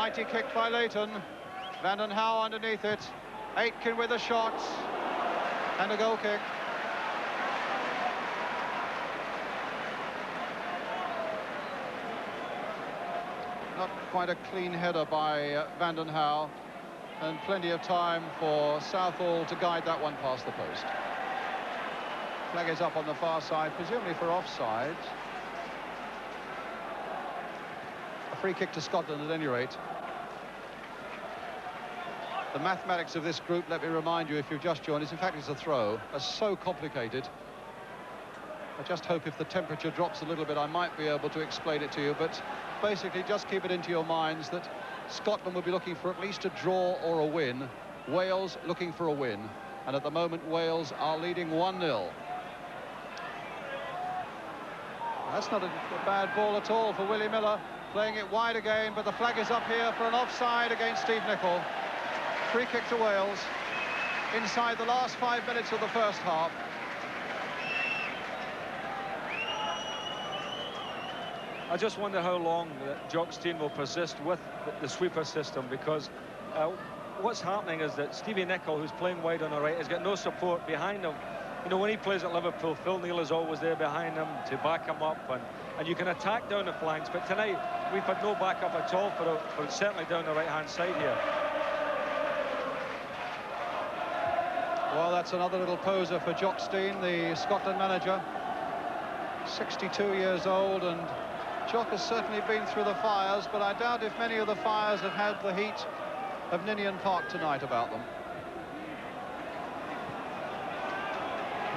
Mighty kick by Leighton. Vanden Hauwe underneath it. Aitken with a shot. And a goal kick. Not quite a clean header by Vanden Hauwe. And plenty of time for Southall to guide that one past the post. Flag is up on the far side, presumably for offside. A free kick to Scotland at any rate. The mathematics of this group, let me remind you, if you've just joined us, in fact it's a throw, are so complicated. I just hope if the temperature drops a little bit I might be able to explain it to you, but basically just keep it into your minds that Scotland will be looking for at least a draw or a win. Wales looking for a win, and at the moment Wales are leading 1-0. That's not a bad ball at all for Willie Miller, playing it wide again, but the flag is up here for an offside against Steve Nicol. Free kick to Wales inside the last 5 minutes of the first half. I just wonder how long Jock Stein will persist with the sweeper system, because what's happening is that Stevie Nicol, who's playing wide on the right, has got no support behind him. You know, when he plays at Liverpool, Phil Neal is always there behind him to back him up, and you can attack down the flanks, but tonight we've had no backup at all for certainly down the right-hand side here. Well, that's another little poser for Jock Stein, the Scotland manager. 62 years old, and Jock has certainly been through the fires, but I doubt if many of the fires have had the heat of Ninian Park tonight about them.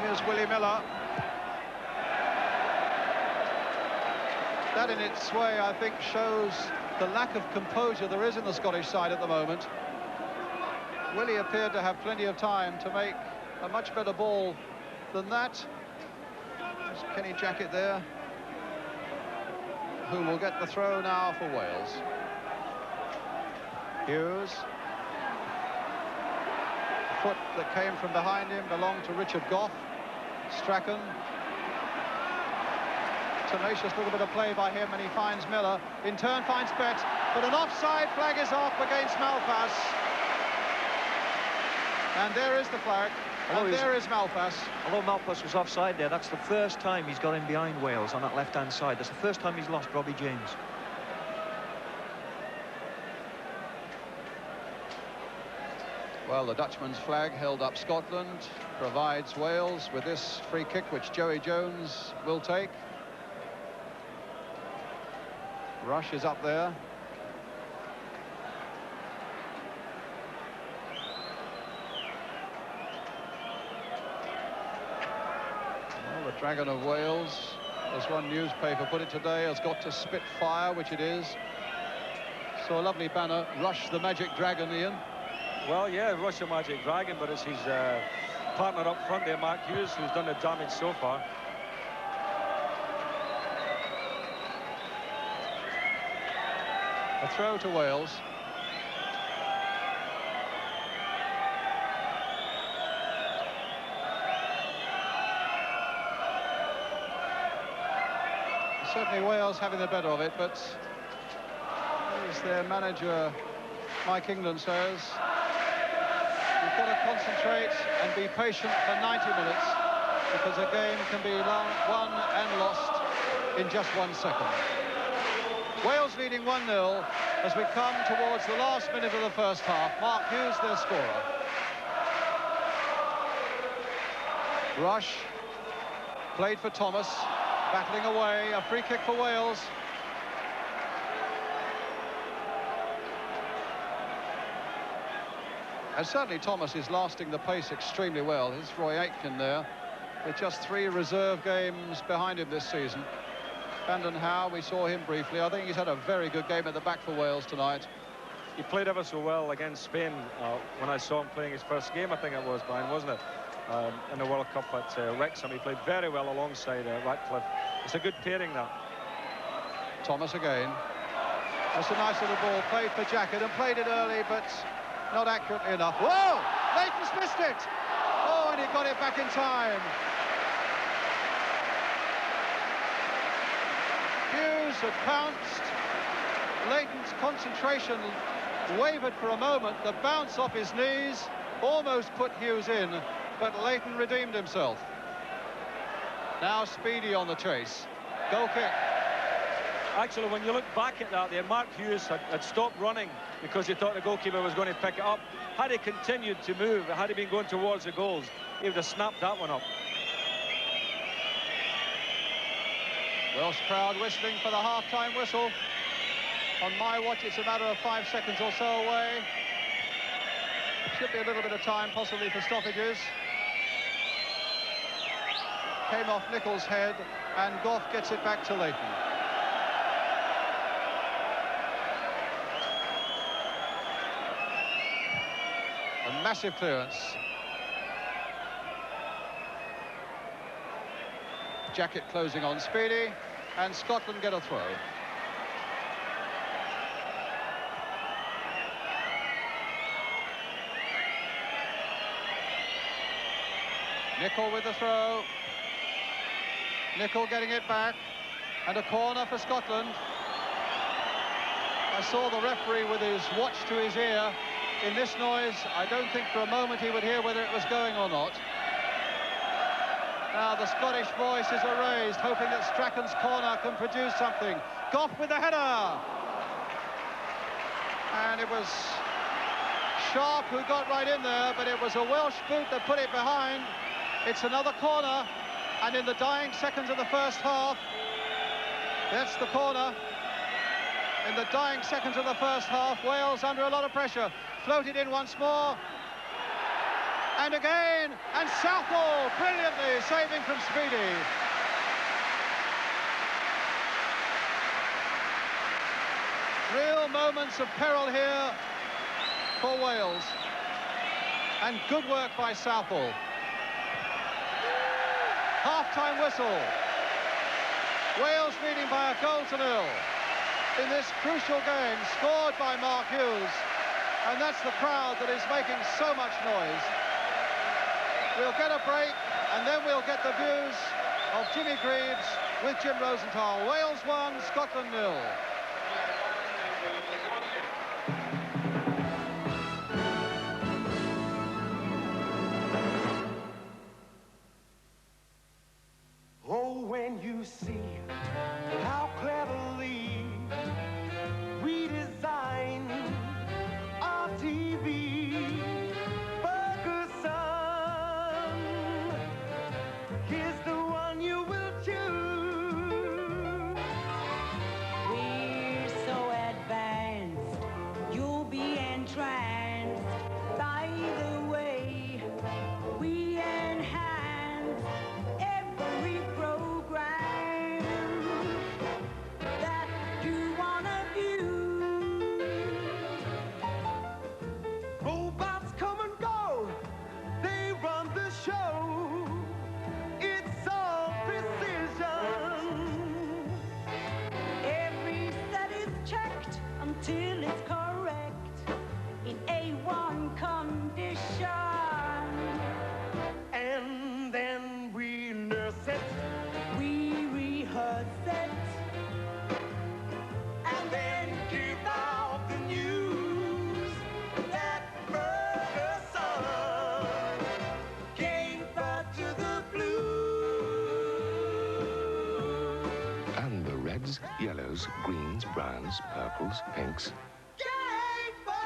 Here's Willie Miller. That in its way, I think, shows the lack of composure there is in the Scottish side at the moment. Willie appeared to have plenty of time to make a much better ball than that. There's Kenny Jackett there, who will get the throw now for Wales. Hughes. The foot that came from behind him belonged to Richard Gough. Strachan. Tenacious little bit of play by him, and he finds Miller. In turn finds Bett, but an offside flag is off against Malpass. And there is the flag, and there is Malpass. Although Malpass was offside there, that's the first time he's got in behind Wales on that left-hand side. That's the first time he's lost Robbie James. Well, the Dutchman's flag held up Scotland provides Wales with this free kick, which Joey Jones will take. Rush is up there. Well, the Dragon of Wales, as one newspaper put it today, has got to spit fire, which it is. So a lovely banner, Rush the Magic Dragon, Ian. Well, yeah, Rush the Magic Dragon, but it's his partner up front there, Mark Hughes, who's done the damage so far. A throw to Wales. Certainly Wales having the better of it, but as their manager Mike England says, you've got to concentrate and be patient for 90 minutes, because a game can be won and lost in just 1 second. Wales leading 1-0 as we come towards the last minute of the first half. Mark Hughes, their scorer. Rush played for Thomas, battling away, a free kick for Wales. And certainly Thomas is lasting the pace extremely well. Here's Roy Aitken there, with just 3 reserve games behind him this season. Vanden Hauwe, we saw him briefly. I think he's had a very good game at the back for Wales tonight. He played ever so well against Spain when I saw him playing his first game, I think it was, Brian, wasn't it? In the World Cup at Wrexham. He played very well alongside Ratcliffe. It's a good pairing, that. Thomas again. That's a nice little ball, played for Jackett, and played it early, but not accurately enough. Whoa! Leighton's missed it! Oh, and he got it back in time. Hughes had pounced, Leighton's concentration wavered for a moment. The bounce off his knees almost put Hughes in, but Leighton redeemed himself. Now Speedy on the chase. Goal kick. Actually, when you look back at that there, Mark Hughes had stopped running because he thought the goalkeeper was going to pick it up. Had he continued to move, had he been going towards the goals, he would have snapped that one up. Welsh crowd whistling for the half-time whistle. On my watch, it's a matter of 5 seconds or so away. Should be a little bit of time, possibly, for stoppages. Came off Nicholls' head, and Gough gets it back to Leighton. A massive clearance. Jacket closing on Speedy, and Scotland get a throw. Nicholl with the throw. Nicholl getting it back, and a corner for Scotland. I saw the referee with his watch to his ear. In this noise, I don't think for a moment he would hear whether it was going or not. Now the Scottish voice is raised, hoping that Strachan's corner can produce something. Gough with the header! And it was Sharp who got right in there, but it was a Welsh boot that put it behind. It's another corner, and in the dying seconds of the first half, that's the corner. In the dying seconds of the first half, Wales under a lot of pressure. Floated in once more. And again, and Southall brilliantly saving from Speedy. Real moments of peril here for Wales. And good work by Southall. Half-time whistle. Wales leading by 1-0 in this crucial game, scored by Mark Hughes. And that's the crowd that is making so much noise. We'll get a break, and then we'll get the views of Jimmy Greaves with Jim Rosenthal. Wales 1, Scotland 0. Oh, when you see how cleverly we design our TV, Ferguson, here's the one you will choose. We're so advanced, you'll be entranced by the way we enhance every program that you want to view. Robots come and go, they run the show. It's all precision. Every set is checked until it's correct in A1 condition. And then we nurse it, We rehearse it, and then give out the news that Ferguson gave birth to the Blues. And the reds, yellows, greens, browns, purples, pinks.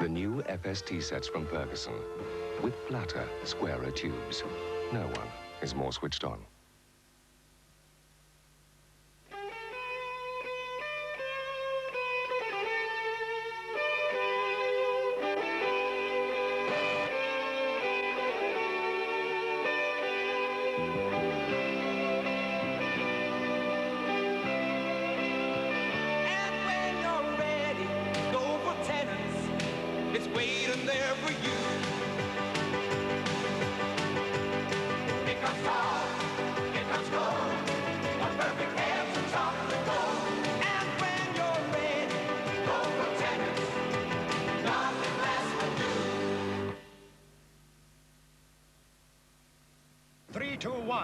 The new FST sets from Ferguson, with flatter, squarer tubes. No one is more switched on. And when you're ready, go for tennis. It's waiting there for you. Because all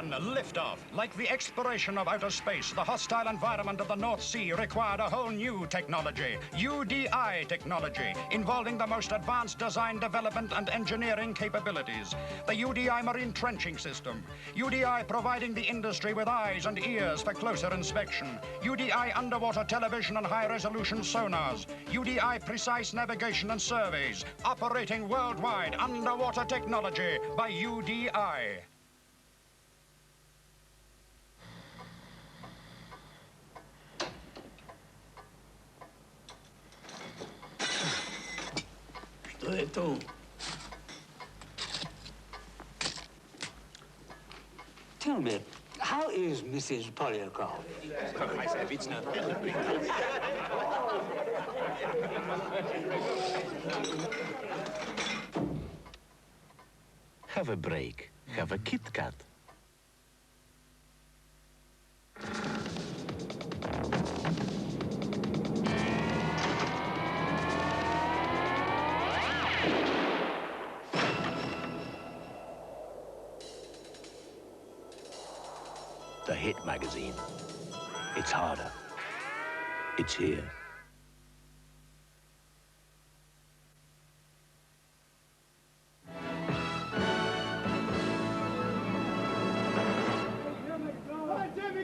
1, liftoff. Like the exploration of outer space, the hostile environment of the North Sea required a whole new technology, UDI technology, involving the most advanced design, development, and engineering capabilities. The UDI marine trenching system. UDI providing the industry with eyes and ears for closer inspection. UDI underwater television and high-resolution sonars. UDI precise navigation and surveys. Operating worldwide underwater technology by UDI. Что это? Tell me, how is Mrs. Polyakov? Have a break. Have a Kit Kat. The Hit magazine. It's harder. It's here.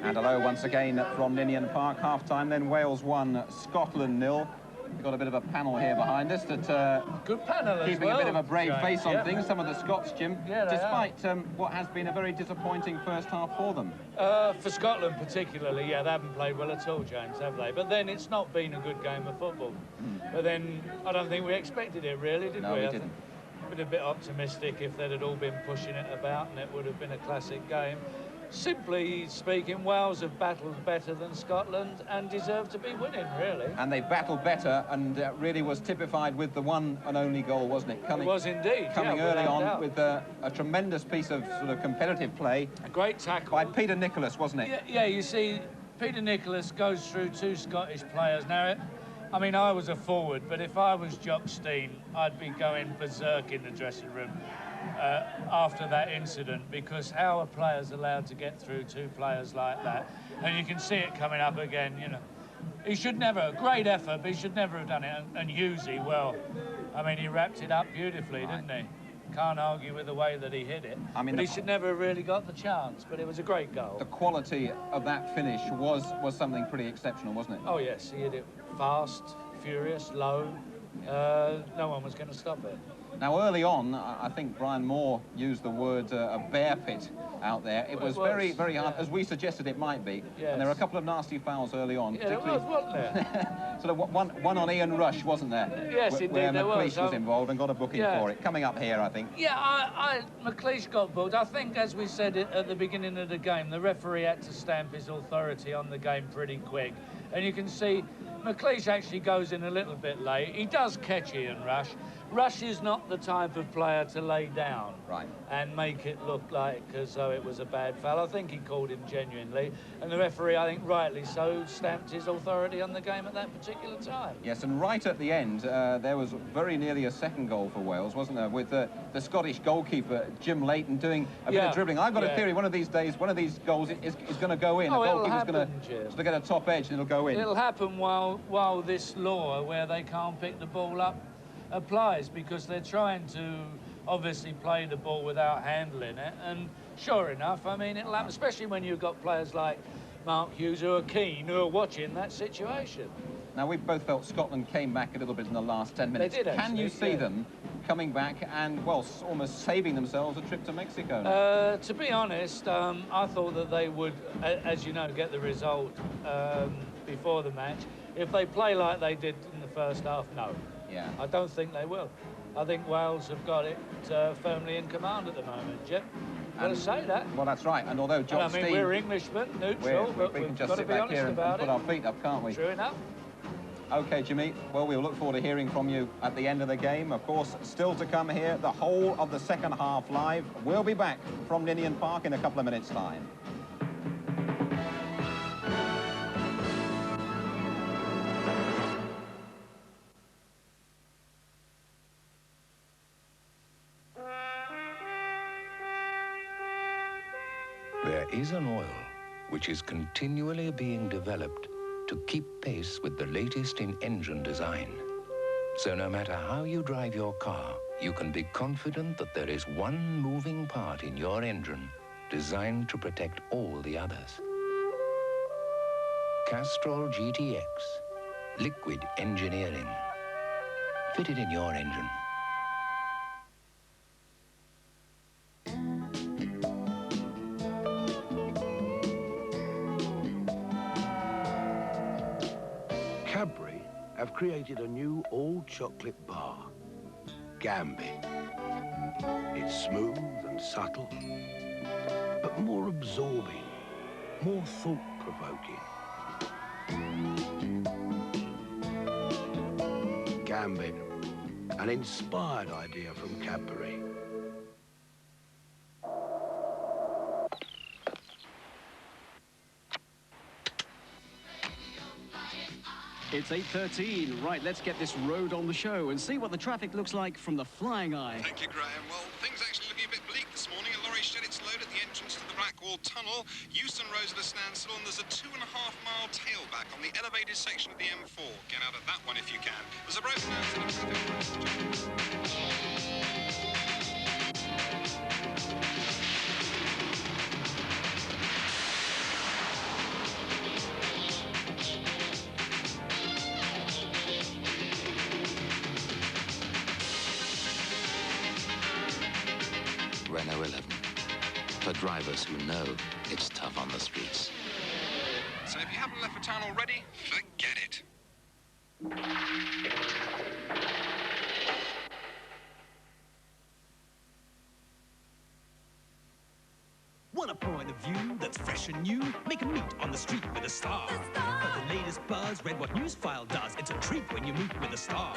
And hello once again from Ninian Park. Half-time then, Wales 1, Scotland 0. We've got a bit of a panel here behind us that good panel as keeping well, a bit of a brave James, face on things. Some of the Scots, Jim, despite are. What has been a very disappointing first half for them. For Scotland particularly, yeah, they haven't played well at all, James, have they? But then it's not been a good game of football. But then I don't think we expected it really, did we? No, we didn't. Been a bit optimistic if they'd all been pushing it about and it would have been a classic game. Simply speaking, Wales have battled better than Scotland and deserve to be winning, really. And they battled better, and really was typified with the one and only goal, wasn't it? It was indeed. Coming early without on doubt. with a tremendous piece of sort of competitive play. A great tackle. By Peter Nicholas, wasn't it? Yeah, you see, Peter Nicholas goes through two Scottish players. Now, I mean, I was a forward, but if I was Jock Stein, I'd be going berserk in the dressing room after that incident, because how are players allowed to get through two players like that? And you can see it coming up again, you know. He should never, great effort, but he should never have done it. And Husey, well, I mean, he wrapped it up beautifully, didn't he? Can't argue with the way that he hit it. I mean, but he should never have really got the chance, but it was a great goal. The quality of that finish was something pretty exceptional, wasn't it? Oh, yes, he hit it fast, furious, low. No one was going to stop it. Now, early on, I think Brian Moore used the word a bear pit out there. It was very, very hard, as we suggested it might be. Yes. And there were a couple of nasty fouls early on. Yeah, there was, wasn't there? Sort of one on Ian Rush, wasn't there? Yes, indeed, where there McLeish was involved and got a booking for it. Coming up here, I think. Yeah, McLeish got booked. I think, as we said at the beginning of the game, the referee had to stamp his authority on the game pretty quick. And you can see McLeish actually goes in a little bit late. He does catch Ian Rush. Rush is not the type of player to lay down and make it look like as though it was a bad foul. I think he called him genuinely, and the referee, I think rightly so, stamped his authority on the game at that particular time. Yes, and right at the end, there was very nearly a second goal for Wales, wasn't there, with the Scottish goalkeeper, Jim Leighton, doing a bit of dribbling. I've got a theory, one of these days, one of these goals is going to go in. Oh, the it'll goalkeeper's going happen, to get a top edge and it'll go in. It'll happen while this law, where they can't pick the ball up, applies, because they're trying to obviously play the ball without handling it, and sure enough, I mean, it'll happen, especially when you've got players like Mark Hughes who are keen, who are watching that situation. Now, we both felt Scotland came back a little bit in the last 10 minutes. They did, Can you see them coming back and, well, almost saving themselves a trip to Mexico now? To be honest, I thought that they would, as you know, get the result before the match. If they play like they did in the first half, no. Yeah. I don't think they will. I think Wales have got it firmly in command at the moment, Jim. I've got to say that. Well, that's right. And although Jock Stein... we're Englishmen, neutral, but we we've can just got to sit be back honest here and about put our feet up, can't we? True enough. OK, Jimmy. Well, we'll look forward to hearing from you at the end of the game. Of course, still to come here, the whole of the second half live. We'll be back from Ninian Park in a couple of minutes' time. is an oil which is continually being developed to keep pace with the latest in engine design. So no matter how you drive your car, you can be confident that there is one moving part in your engine designed to protect all the others. Castrol GTX, liquid engineering. Fit it in your engine. Cadbury have created a new all-chocolate bar, Gambit. It's smooth and subtle, but more absorbing, more thought-provoking. Gambit, an inspired idea from Cadbury. It's 8:13. Right, let's get this road on the show and see what the traffic looks like from the flying eye. Thank you, Graham. Well, things actually looking a bit bleak this morning. A lorry shed its load at the entrance to the Blackwall Tunnel. Euston Road's at a standstill, and there's a 2.5-mile tailback on the elevated section of the M4. Get out of that one if you can. There's a broken down to the traffic. Renault 11. For drivers who know it's tough on the streets. So if you haven't left for town already, forget it. Want a point of view that's fresh and new? Make a meet on the street with a star. For the latest buzz, read what Newsfile does. It's a treat when you meet with a star.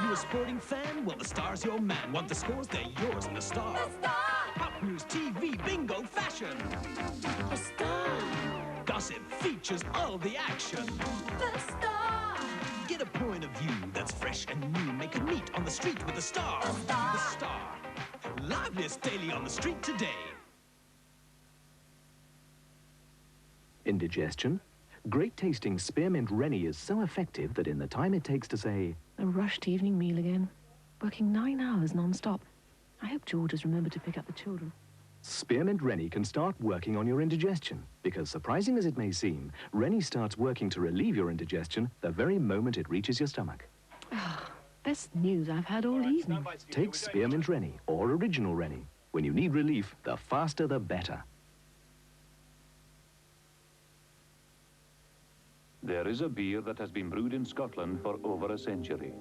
You a sporting fan? Well, the star's your man. Want the scores? They're yours in the star. Pop news, TV, bingo, fashion. The star. Gossip, features, all the action. The star. Get a point of view that's fresh and new. Make a meet on the street with a star. The star. Liveliest daily on the street today. Indigestion? Great tasting spearmint Rennie is so effective that in the time it takes to say, A rushed evening meal again. Working 9 hours non-stop. I hope George has remembered to pick up the children. Spearmint Rennie can start working on your indigestion. Because surprising as it may seem, Rennie starts working to relieve your indigestion the very moment it reaches your stomach. Best news I've had all evening. Take Spearmint Rennie or Original Rennie. When you need relief, the faster the better. There is a beer that has been brewed in Scotland for over a century.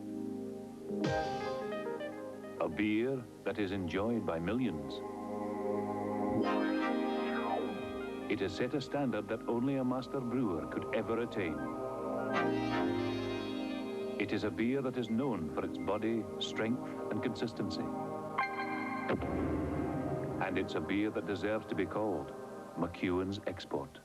A beer that is enjoyed by millions. It has set a standard that only a master brewer could ever attain. It is a beer that is known for its body, strength, and consistency. And it's a beer that deserves to be called McEwan's Export.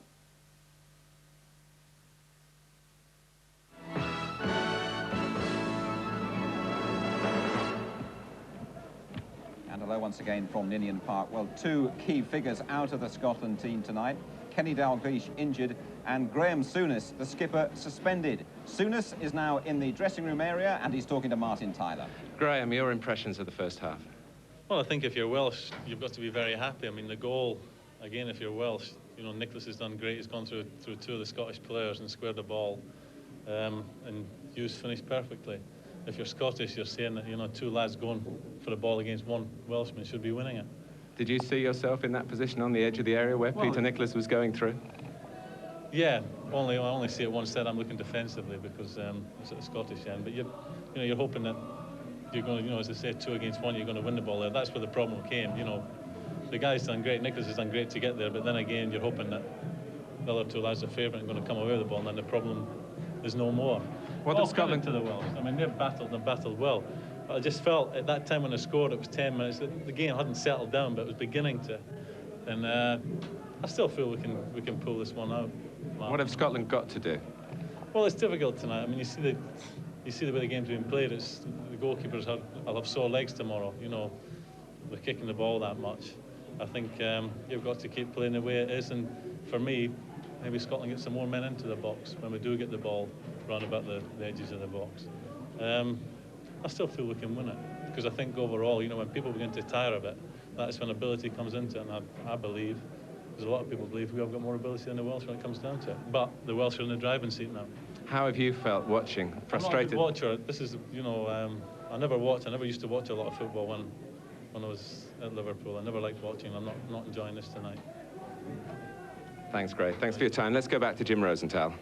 Once again from Ninian Park. Well, two key figures out of the Scotland team tonight. Kenny Dalglish injured and Graham Souness, the skipper, suspended. Souness is now in the dressing room area and he's talking to Martin Tyler. Graham, your impressions of the first half? Well, I think if you're Welsh, you've got to be very happy. I mean, the goal, again, if you're Welsh, you know, Nicholas has done great. He's gone through two of the Scottish players and squared the ball, and Hughes finished perfectly. If you're Scottish, you're saying that, you know, two lads going for the ball against one Welshman should be winning it. Did you see yourself in that position on the edge of the area where Peter Nicholas was going through? Yeah, I only see it one side. I'm looking defensively because it's at the Scottish end. But you're hoping that you're going to, you know, as they say, 2 against 1, you're going to win the ball there. That's where the problem came. You know, the guy's done great. Nicholas has done great to get there. But then again, you're hoping that the other two lads are favourite and going to come away with the ball, and then the problem is no more. What did Scotland to the Welsh? I mean, they've battled well. But I just felt at that time when they scored, it was 10 minutes. The game hadn't settled down, but it was beginning to. And I still feel we can pull this one out. Mark. What have Scotland got to do? Well, it's difficult tonight. I mean, you see the way the game's been played. It's the goalkeepers will have sore legs tomorrow. You know, they're kicking the ball that much. I think you've got to keep playing the way it is, and for me, maybe Scotland gets some more men into the box when we do get the ball round about the edges of the box. I still feel we can win it, because I think overall, you know, when people begin to tire a bit, that's when ability comes into it, and I believe, there's a lot of people believe we have got more ability than the Welsh when it comes down to it. But the Welsh are in the driving seat now. How have you felt watching? Frustrated? I'm not a good watcher. This is, you know, I never used to watch a lot of football when I was at Liverpool. I never liked watching. I'm not enjoying this tonight. Thanks, Gray. Thanks for your time. Let's go back to Jim Rosenthal.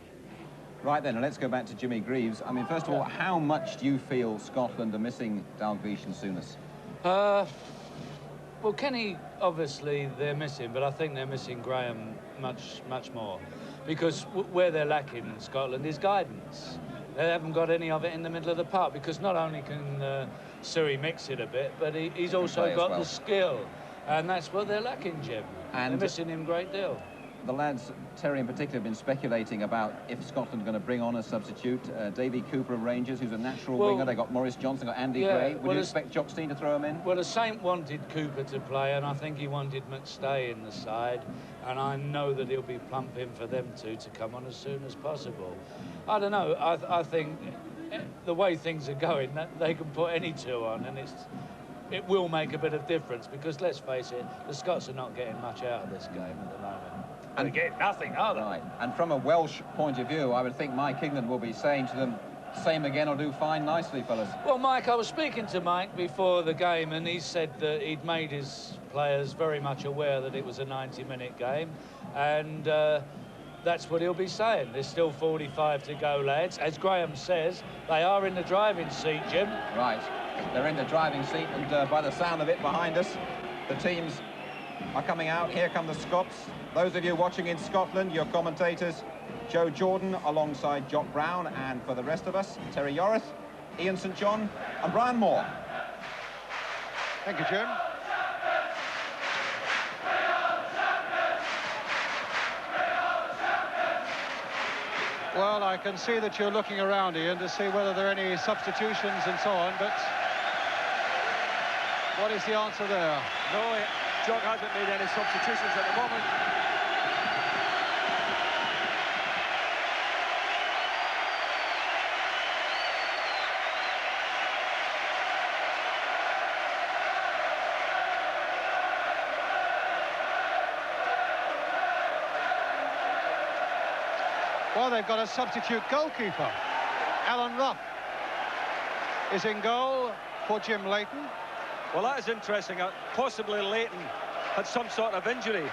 Right then, and let's go back to Jimmy Greaves. I mean, first of all, how much do you feel Scotland are missing Dalglish and Souness? Well, Kenny, obviously, they're missing, but I think they're missing Graham much more. Because where they're lacking in Scotland is guidance. They haven't got any of it in the middle of the park, because not only can Surrey mix it a bit, but he's also got the skill. And that's what they're lacking, Jim. And they're missing him a great deal. The lads, Terry in particular, have been speculating about if Scotland are going to bring on a substitute. Davy Cooper of Rangers, who's a natural winger. They got Maurice Johnson, got Andy Gray. Would you expect Jock Stein to throw him in? Well, the Saint wanted Cooper to play, and I think he wanted McStay in the side. And I know that he'll be plumping for them two to come on as soon as possible. I don't know. I think the way things are going, that they can put any two on, and it will make a bit of difference, because let's face it, the Scots are not getting much out of this game at the moment. And they get nothing, are they? Right. And from a Welsh point of view, I would think Mike England will be saying to them, same again or do fine nicely, fellas. Well, Mike, I was speaking to Mike before the game, and he said that he'd made his players very much aware that it was a 90-minute game, and that's what he'll be saying. There's still 45 to go, lads. As Graham says, they are in the driving seat, Jim. Right. They're in the driving seat, and by the sound of it behind us, the teams are coming out. Here come the Scots. Those of you watching in Scotland, your commentators, Joe Jordan alongside Jock Brown, and for the rest of us, Terry Yorath, Ian St John and Brian Moore. Thank you, Jim. Well, I can see that you're looking around, Ian, to see whether there are any substitutions and so on, but what is the answer there? No, Jock hasn't made any substitutions at the moment. Well, they've got a substitute goalkeeper. Alan Ruff is in goal for Jim Leighton. Well, that is interesting. Possibly Leighton had some sort of injury.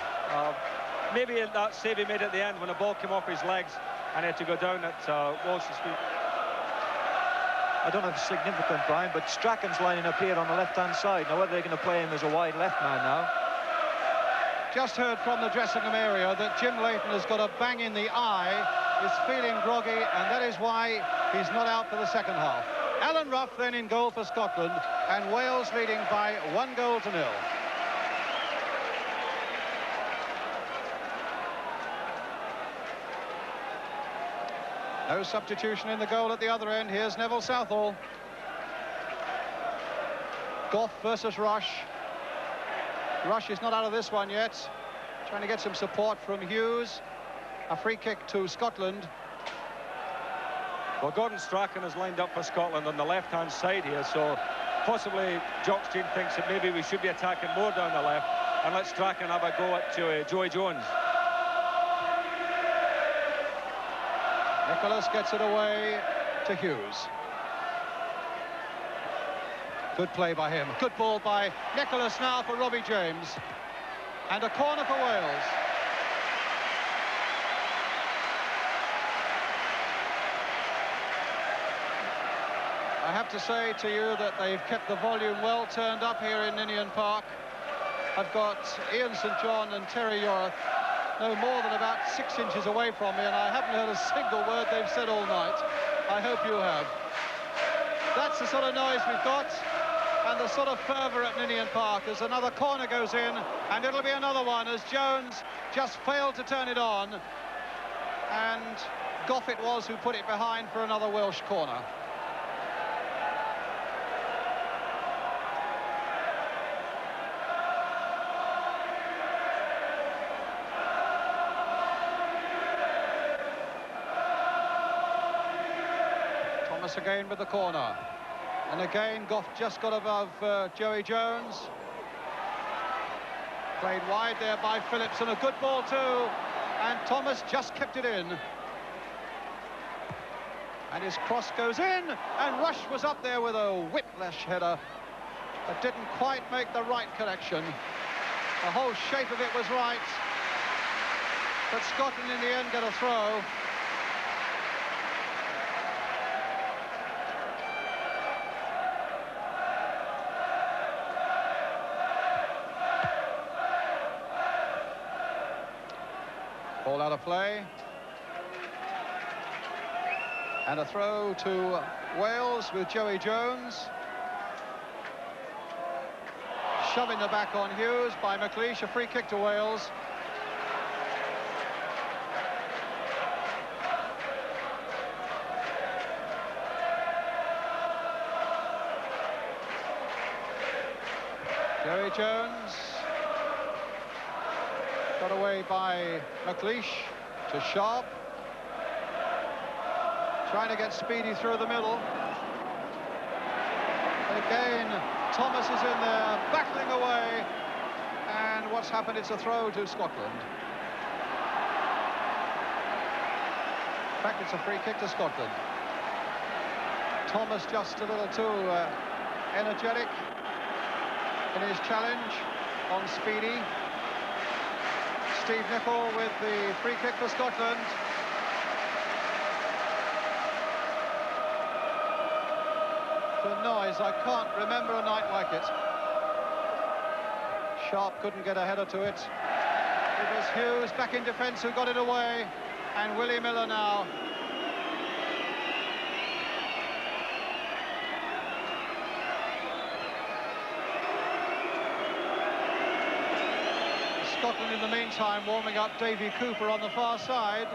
Maybe that save he made at the end when the ball came off his legs and he had to go down at Walsh's feet. I don't know if it's significant, Brian, but Strachan's lining up here on the left-hand side. Now, whether they're going to play him as a wide left man now. Just heard from the dressing room area that Jim Leighton has got a bang in the eye, is feeling groggy, and that is why he's not out for the second half. Alan Ruff then in goal for Scotland, and Wales leading by 1-0. No substitution in the goal at the other end. Here's Neville Southall. Gough versus Rush. Rush is not out of this one yet. Trying to get some support from Hughes. A free kick to Scotland. Well, Gordon Strachan is lined up for Scotland on the left-hand side here, so possibly Jock Stein thinks that maybe we should be attacking more down the left and let Strachan have a go at Joey Jones. Nicholas gets it away to Hughes. Good play by him. Good ball by Nicholas now for Robbie James. And a corner for Wales. I have to say to you that they've kept the volume well turned up here in Ninian Park. I've got Ian St John and Terry Yorath no more than about 6 inches away from me, and I haven't heard a single word they've said all night. I hope you have. That's the sort of noise we've got, and the sort of fervour at Ninian Park as another corner goes in, and it'll be another one as Jones just failed to turn it on, and Gough it was who put it behind for another Welsh corner. Thomas again with the corner. And again, Goff just got above Joey Jones. Played wide there by Phillips, and a good ball too. And Thomas just kept it in. And his cross goes in, and Rush was up there with a whiplash header, but didn't quite make the right connection. The whole shape of it was right, but Scotland in the end get a throw. Ball out of play. And a throw to Wales with Joey Jones. Shoving the back on Hughes by McLeish, a free kick to Wales. Joey Jones got away by McLeish to Sharp. Trying to get Speedy through the middle. And again, Thomas is in there, battling away. And what's happened? It's a throw to Scotland. In fact, it's a free kick to Scotland. Thomas just a little too energetic in his challenge on Speedy. Steve Nicol with the free kick for Scotland. The noise, I can't remember a night like it. Sharp couldn't get a header to it. It was Hughes back in defence who got it away, and Willie Miller now. Scotland in the meantime warming up Davy Cooper on the far side.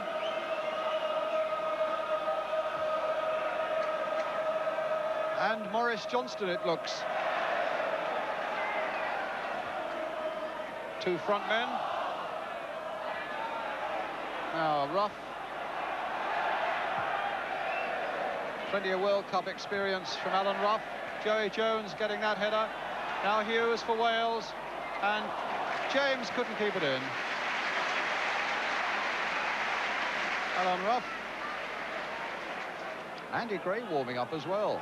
And Maurice Johnston, it looks. Two front men. Now Rough. Plenty of World Cup experience from Alan Rough. Joey Jones getting that header. Now Hughes for Wales. And James couldn't keep it in. Alan Rough. Andy Gray warming up as well.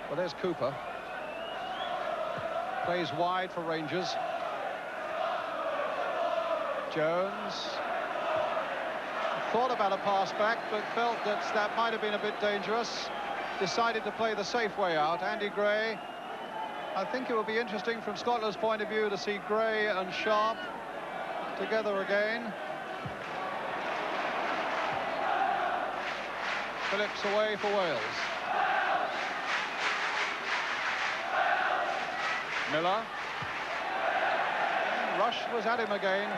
Well, there's Cooper. Plays wide for Rangers. Jones thought about a pass back, but felt that might have been a bit dangerous. Decided to play the safe way out. Andy Gray. I think it will be interesting from Scotland's point of view to see Gray and Sharp together again. Phillips away for Wales. Miller. Rush was at him again.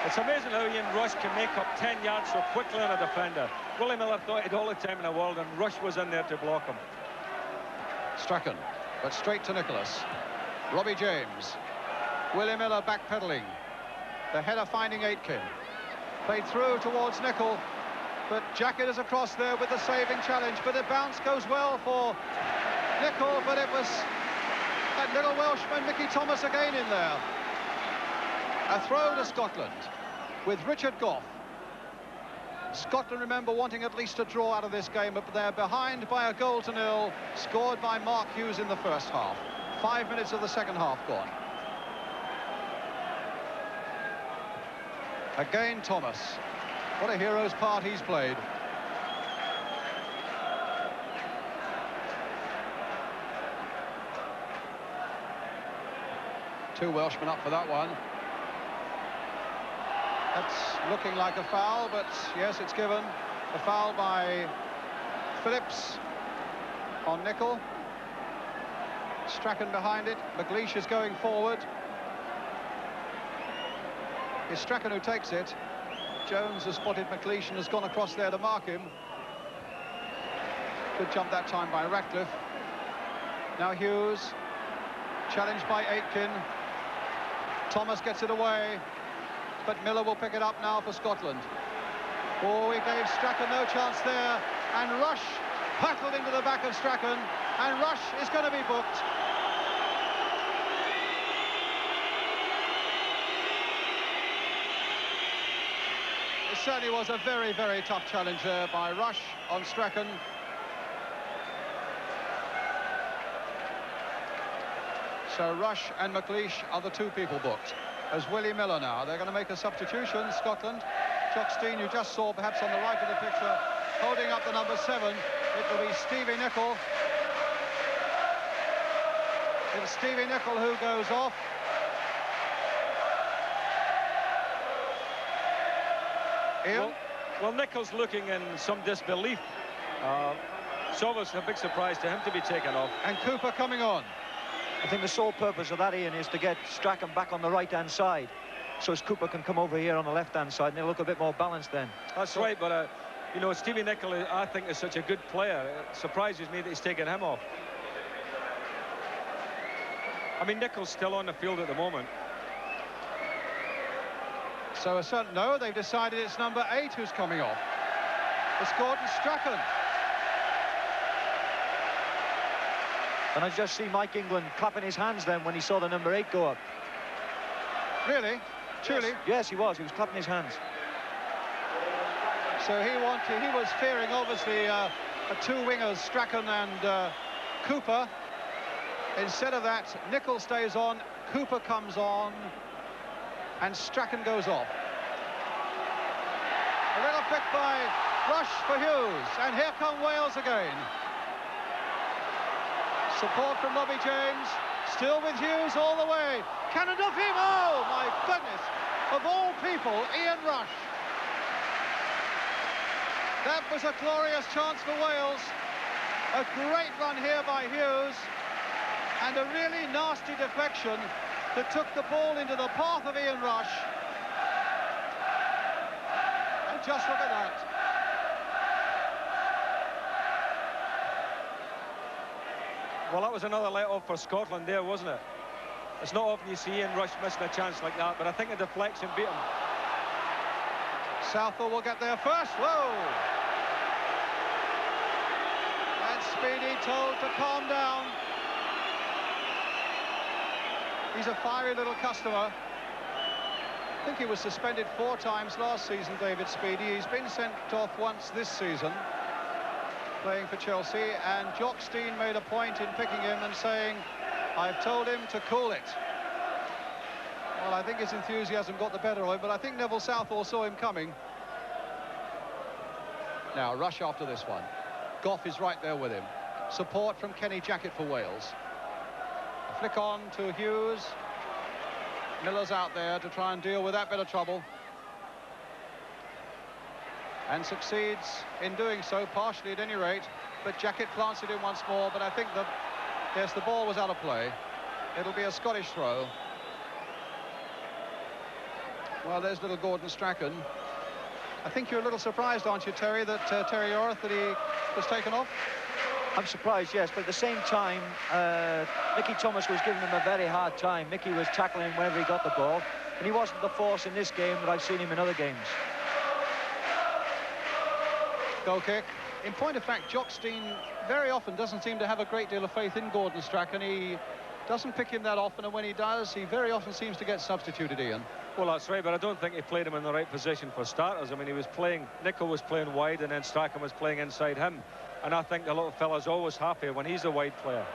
It's amazing how Ian Rush can make up 10 yards so quickly on a defender. Willie Miller thought he'd all the time in the world, and Rush was in there to block him. Strachan, but straight to Nicholas. Robbie James. Willie Miller backpedaling. The header finding Aitken. Played through towards Nicol, but Jacket is across there with the saving challenge, but the bounce goes well for Nicol, but it was that little Welshman, Mickey Thomas, again in there. A throw to Scotland with Richard Goff. Scotland, remember, wanting at least a draw out of this game, but they're behind by a goal to nil, scored by Mark Hughes in the first half. 5 minutes of the second half gone. Again, Thomas. What a hero's part he's played. Two Welshmen up for that one. That's looking like a foul, but yes, it's given. A foul by Phillips on Nicol. Strachan behind it. McLeish is going forward. It's Strachan who takes it. Jones has spotted McLeish and has gone across there to mark him. Good jump that time by Ratcliffe. Now Hughes, challenged by Aitken. Thomas gets it away, but Miller will pick it up now for Scotland. Oh, he gave Strachan no chance there, and Rush battled into the back of Strachan, and Rush is going to be booked. It certainly was a very, very tough challenge there by Rush on Strachan. So Rush and McLeish are the two people booked. As Willie Miller now. They're going to make a substitution, Scotland. Jock Stein, you just saw perhaps on the right of the picture, holding up the number 7. It will be Stevie Nicol. It's Stevie Nicol who goes off. Ian? Well, Nicol's looking in some disbelief. It's obviously a big surprise to him to be taken off. And Cooper coming on. I think the sole purpose of that, Ian, is to get Strachan back on the right-hand side, so as Cooper can come over here on the left-hand side, and he'll look a bit more balanced then. That's right, but, you know, Stevie Nicol, I think, is such a good player. It surprises me that he's taken him off. I mean, Nicol's still on the field at the moment. So, no, they've decided it's number 8 who's coming off. It's Gordon Strachan. And I just see Mike England clapping his hands then when he saw the number 8 go up. Really? Truly? Yes, he was. He was clapping his hands. So he was fearing, obviously, two wingers, Strachan and Cooper. Instead of that, Nicol stays on, Cooper comes on, and Strachan goes off. A little pick by Rush for Hughes, and here come Wales again. Support from Robbie James, still with Hughes all the way. Cannon of him, oh my goodness, of all people, Ian Rush. That was a glorious chance for Wales. A great run here by Hughes, and a really nasty deflection that took the ball into the path of Ian Rush. And just look at that. Well, that was another let-off for Scotland there, wasn't it? It's not often you see Ian Rush missing a chance like that, but I think the deflection beat him. Southall will get there first. Whoa! And Speedy told to calm down. He's a fiery little customer. I think he was suspended 4 times last season, David Speedy. He's been sent off once this season, playing for Chelsea, and Jock Stein made a point in picking him and saying, I've told him to cool it. Well, I think his enthusiasm got the better of him, but I think Neville Southall saw him coming. Now, Rush after this one. Gough is right there with him. Support from Kenny Jackett for Wales. A flick on to Hughes. Miller's out there to try and deal with that bit of trouble. And succeeds in doing so, partially at any rate. But Jackett plants it in once more, but I think that, yes, the ball was out of play. It'll be a Scottish throw. Well, there's little Gordon Strachan. I think you're a little surprised, aren't you, Terry, that Terry Orth, that he was taken off? I'm surprised, yes, but at the same time, Mickey Thomas was giving him a very hard time. Mickey was tackling him whenever he got the ball, and he wasn't the force in this game that I've seen him in other games. Goal kick. In point of fact, Jock Stein very often doesn't seem to have a great deal of faith in Gordon Strachan. He doesn't pick him that often, and when he does, he very often seems to get substituted, Ian. Well, that's right, but I don't think he played him in the right position for starters. I mean, he was playing, Nicol was playing wide, and then Strachan was playing inside him. And I think the little fella's always happy when he's a wide player.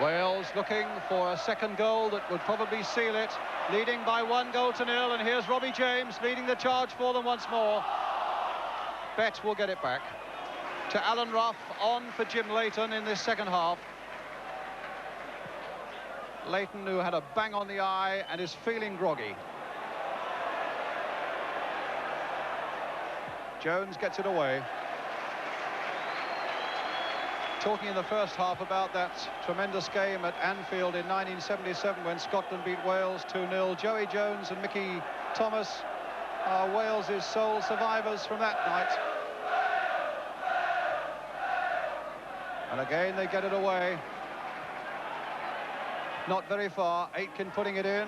Wales looking for a second goal that would probably seal it, leading by 1-0, and here's Robbie James leading the charge for them once more. Bet will get it back to Alan Ruff, on for Jim Leighton in this second half. Leighton, who had a bang on the eye and is feeling groggy. Jones gets it away. Talking in the first half about that tremendous game at Anfield in 1977 when Scotland beat Wales 2-0. Joey Jones and Mickey Thomas are Wales's sole survivors from that night. And again they get it away. not very far. Aitken putting it in.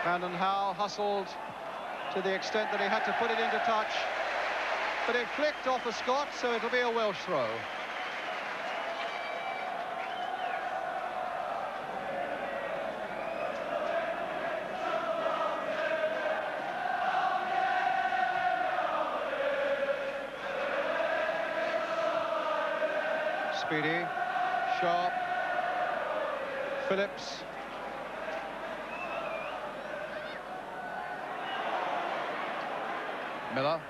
Vanden Hauwe hustled to the extent that he had to put it into touch. But it flicked off a Scot, so it'll be a Welsh throw. Speedy, Sharp, Phillips. Miller.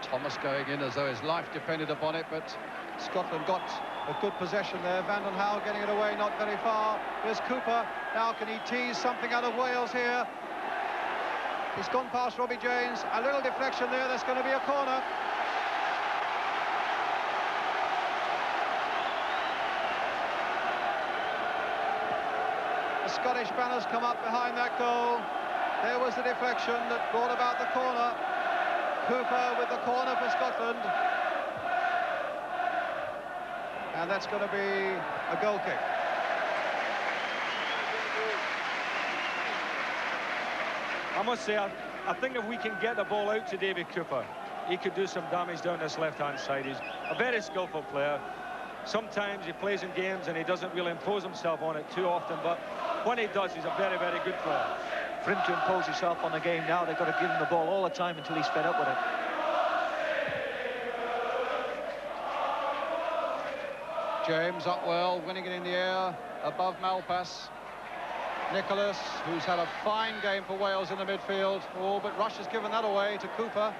Thomas going in as though his life depended upon it, but Scotland got a good possession there. Vanden Hauwe getting it away, not very far. There's Cooper. Now can he tease something out of Wales here? He's gone past Robbie James. A little deflection there. There's going to be a corner. The Scottish banners come up behind that goal. There was the deflection that brought about the corner. Cooper with the corner for Scotland. And that's going to be a goal kick. I must say, I think if we can get the ball out to David Cooper, he could do some damage down this left-hand side. He's a very skillful player. Sometimes he plays in games and he doesn't really impose himself on it too often, but when he does, he's a very, very good player. For him to impose himself on the game now, they've got to give him the ball all the time until he's fed up with it. James up well, winning it in the air, above Malpass. Nicholas, who's had a fine game for Wales in the midfield. Oh, but Rush has given that away to Cooper.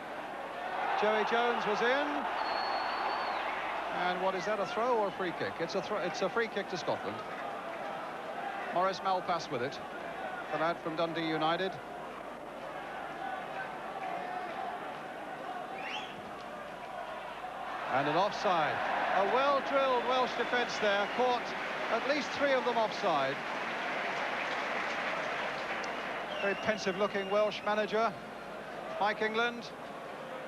Joey Jones was in. And what is that, a throw or a free kick? It's a free kick to Scotland. Maurice Malpass with it. The lad from Dundee United. And an offside. A well-drilled Welsh defence there. Caught at least 3 of them offside. Very pensive-looking Welsh manager, Mike England.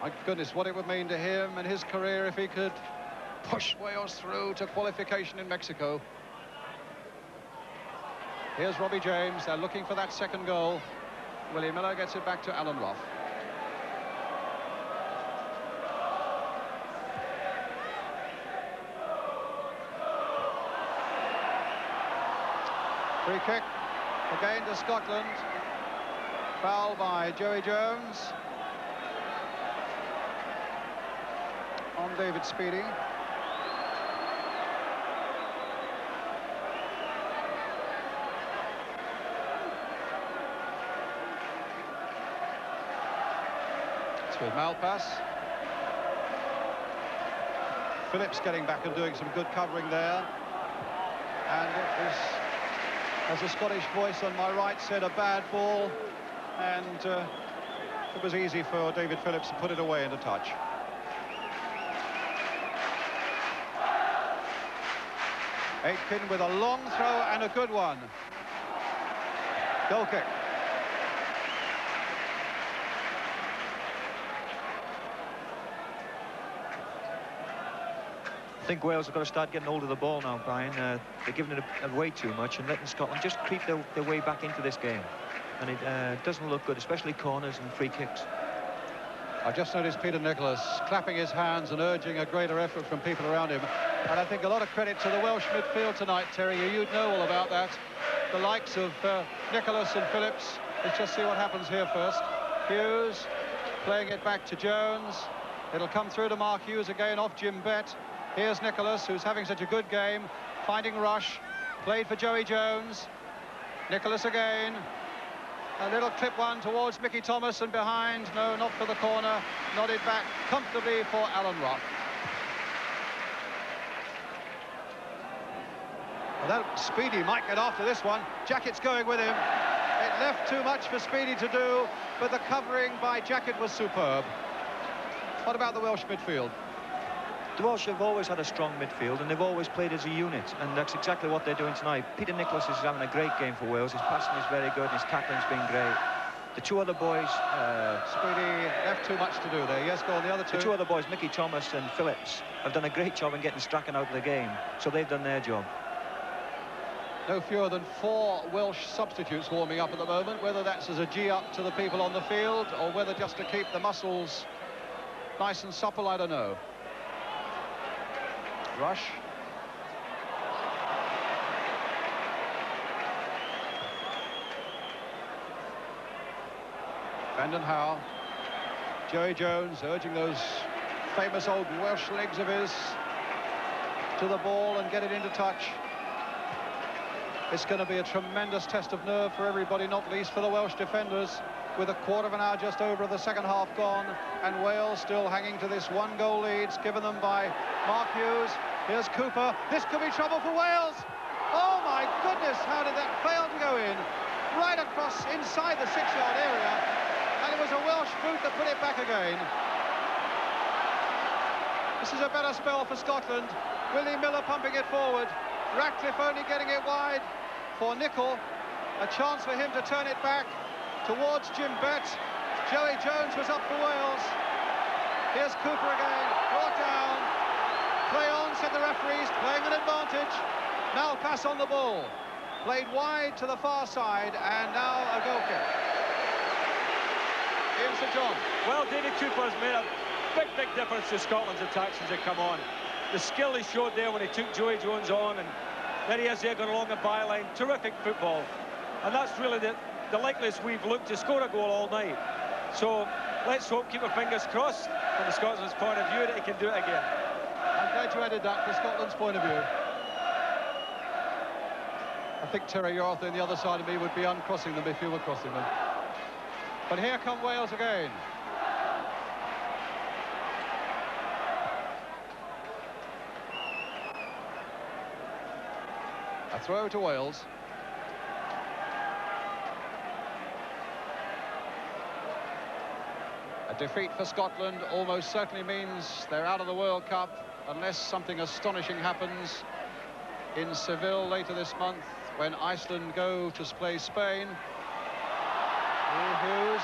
My goodness, what it would mean to him and his career if he could push Wales through to qualification in Mexico. Here's Robbie James. They're looking for that second goal. Willie Miller gets it back to Alan Rough. Free kick again to Scotland. Foul by Joey Jones on David Speedy. With Malpass. Phillips getting back and doing some good covering there. And it was, as a Scottish voice on my right said, a bad ball. And it was easy for David Phillips to put it away into touch. Aitken with a long throw and a good one. Goal kick. I think Wales have got to start getting hold of the ball now, Brian. They're giving it away too much and letting Scotland just creep their way back into this game. And it doesn't look good, especially corners and free kicks. I just noticed Peter Nicholas clapping his hands and urging a greater effort from people around him. And I think a lot of credit to the Welsh midfield tonight, Terry. You'd know all about that. The likes of Nicholas and Phillips. Let's just see what happens here first. Hughes playing it back to Jones. It'll come through to Mark Hughes again off Jim Bett. Here's Nicholas, who's having such a good game, finding Rush, played for Joey Jones. Nicholas again. A little clip one towards Mickey Thomas and behind. No, not for the corner. Nodded back comfortably for Alan Rock. Well, that Speedy might get after this one. Jackett's going with him. It left too much for Speedy to do, but the covering by Jackett was superb. What about the Welsh midfield? The Welsh have always had a strong midfield and they've always played as a unit, and that's exactly what they're doing tonight. Peter Nicholas is having a great game for Wales. His passing is very good and his tackling's been great. The two other boys... Speedy left too much to do there. Yes, go on, the other two. The two other boys, Mickey Thomas and Phillips, have done a great job in getting Strachan out of the game. So they've done their job. No fewer than 4 Welsh substitutes warming up at the moment, whether that's as a G-up to the people on the field or whether just to keep the muscles nice and supple, I don't know. Rush. Brandon Howe. Joey Jones urging those famous old Welsh legs of his to the ball and get it into touch. It's going to be a tremendous test of nerve for everybody, not least for the Welsh defenders, with a quarter of an hour just over of the second half gone, and Wales still hanging to this 1-goal lead. It's given them by Mark Hughes. Here's Cooper. This could be trouble for Wales. Oh, my goodness, how did that fail to go in? Right across inside the 6-yard area, and it was a Welsh boot that put it back again. This is a better spell for Scotland. Willie Miller pumping it forward. Ratcliffe only getting it wide for Nicol. A chance for him to turn it back towards Jim Bett. Joey Jones was up for Wales. Here's Cooper again, brought down. Play on, said the referees, playing an advantage. Malpass on the ball. Played wide to the far side, and now a goal kick. Ian St John. Well, David Cooper has made a big difference to Scotland's attack since they come on. The skill he showed there when he took Joey Jones on, and there he is there going along the byline. Terrific football. And that's really the likeliest we've looked to score a goal all night. So let's hope, keep our fingers crossed from the Scotsman's point of view, that he can do it again. I'm glad you added that for Scotland's point of view. I think Terry Arthur on the other side of me would be uncrossing them if you were crossing them. But here come Wales again. A throw to Wales. A defeat for Scotland almost certainly means they're out of the World Cup unless something astonishing happens in Seville later this month when Iceland go to play Spain. Hughes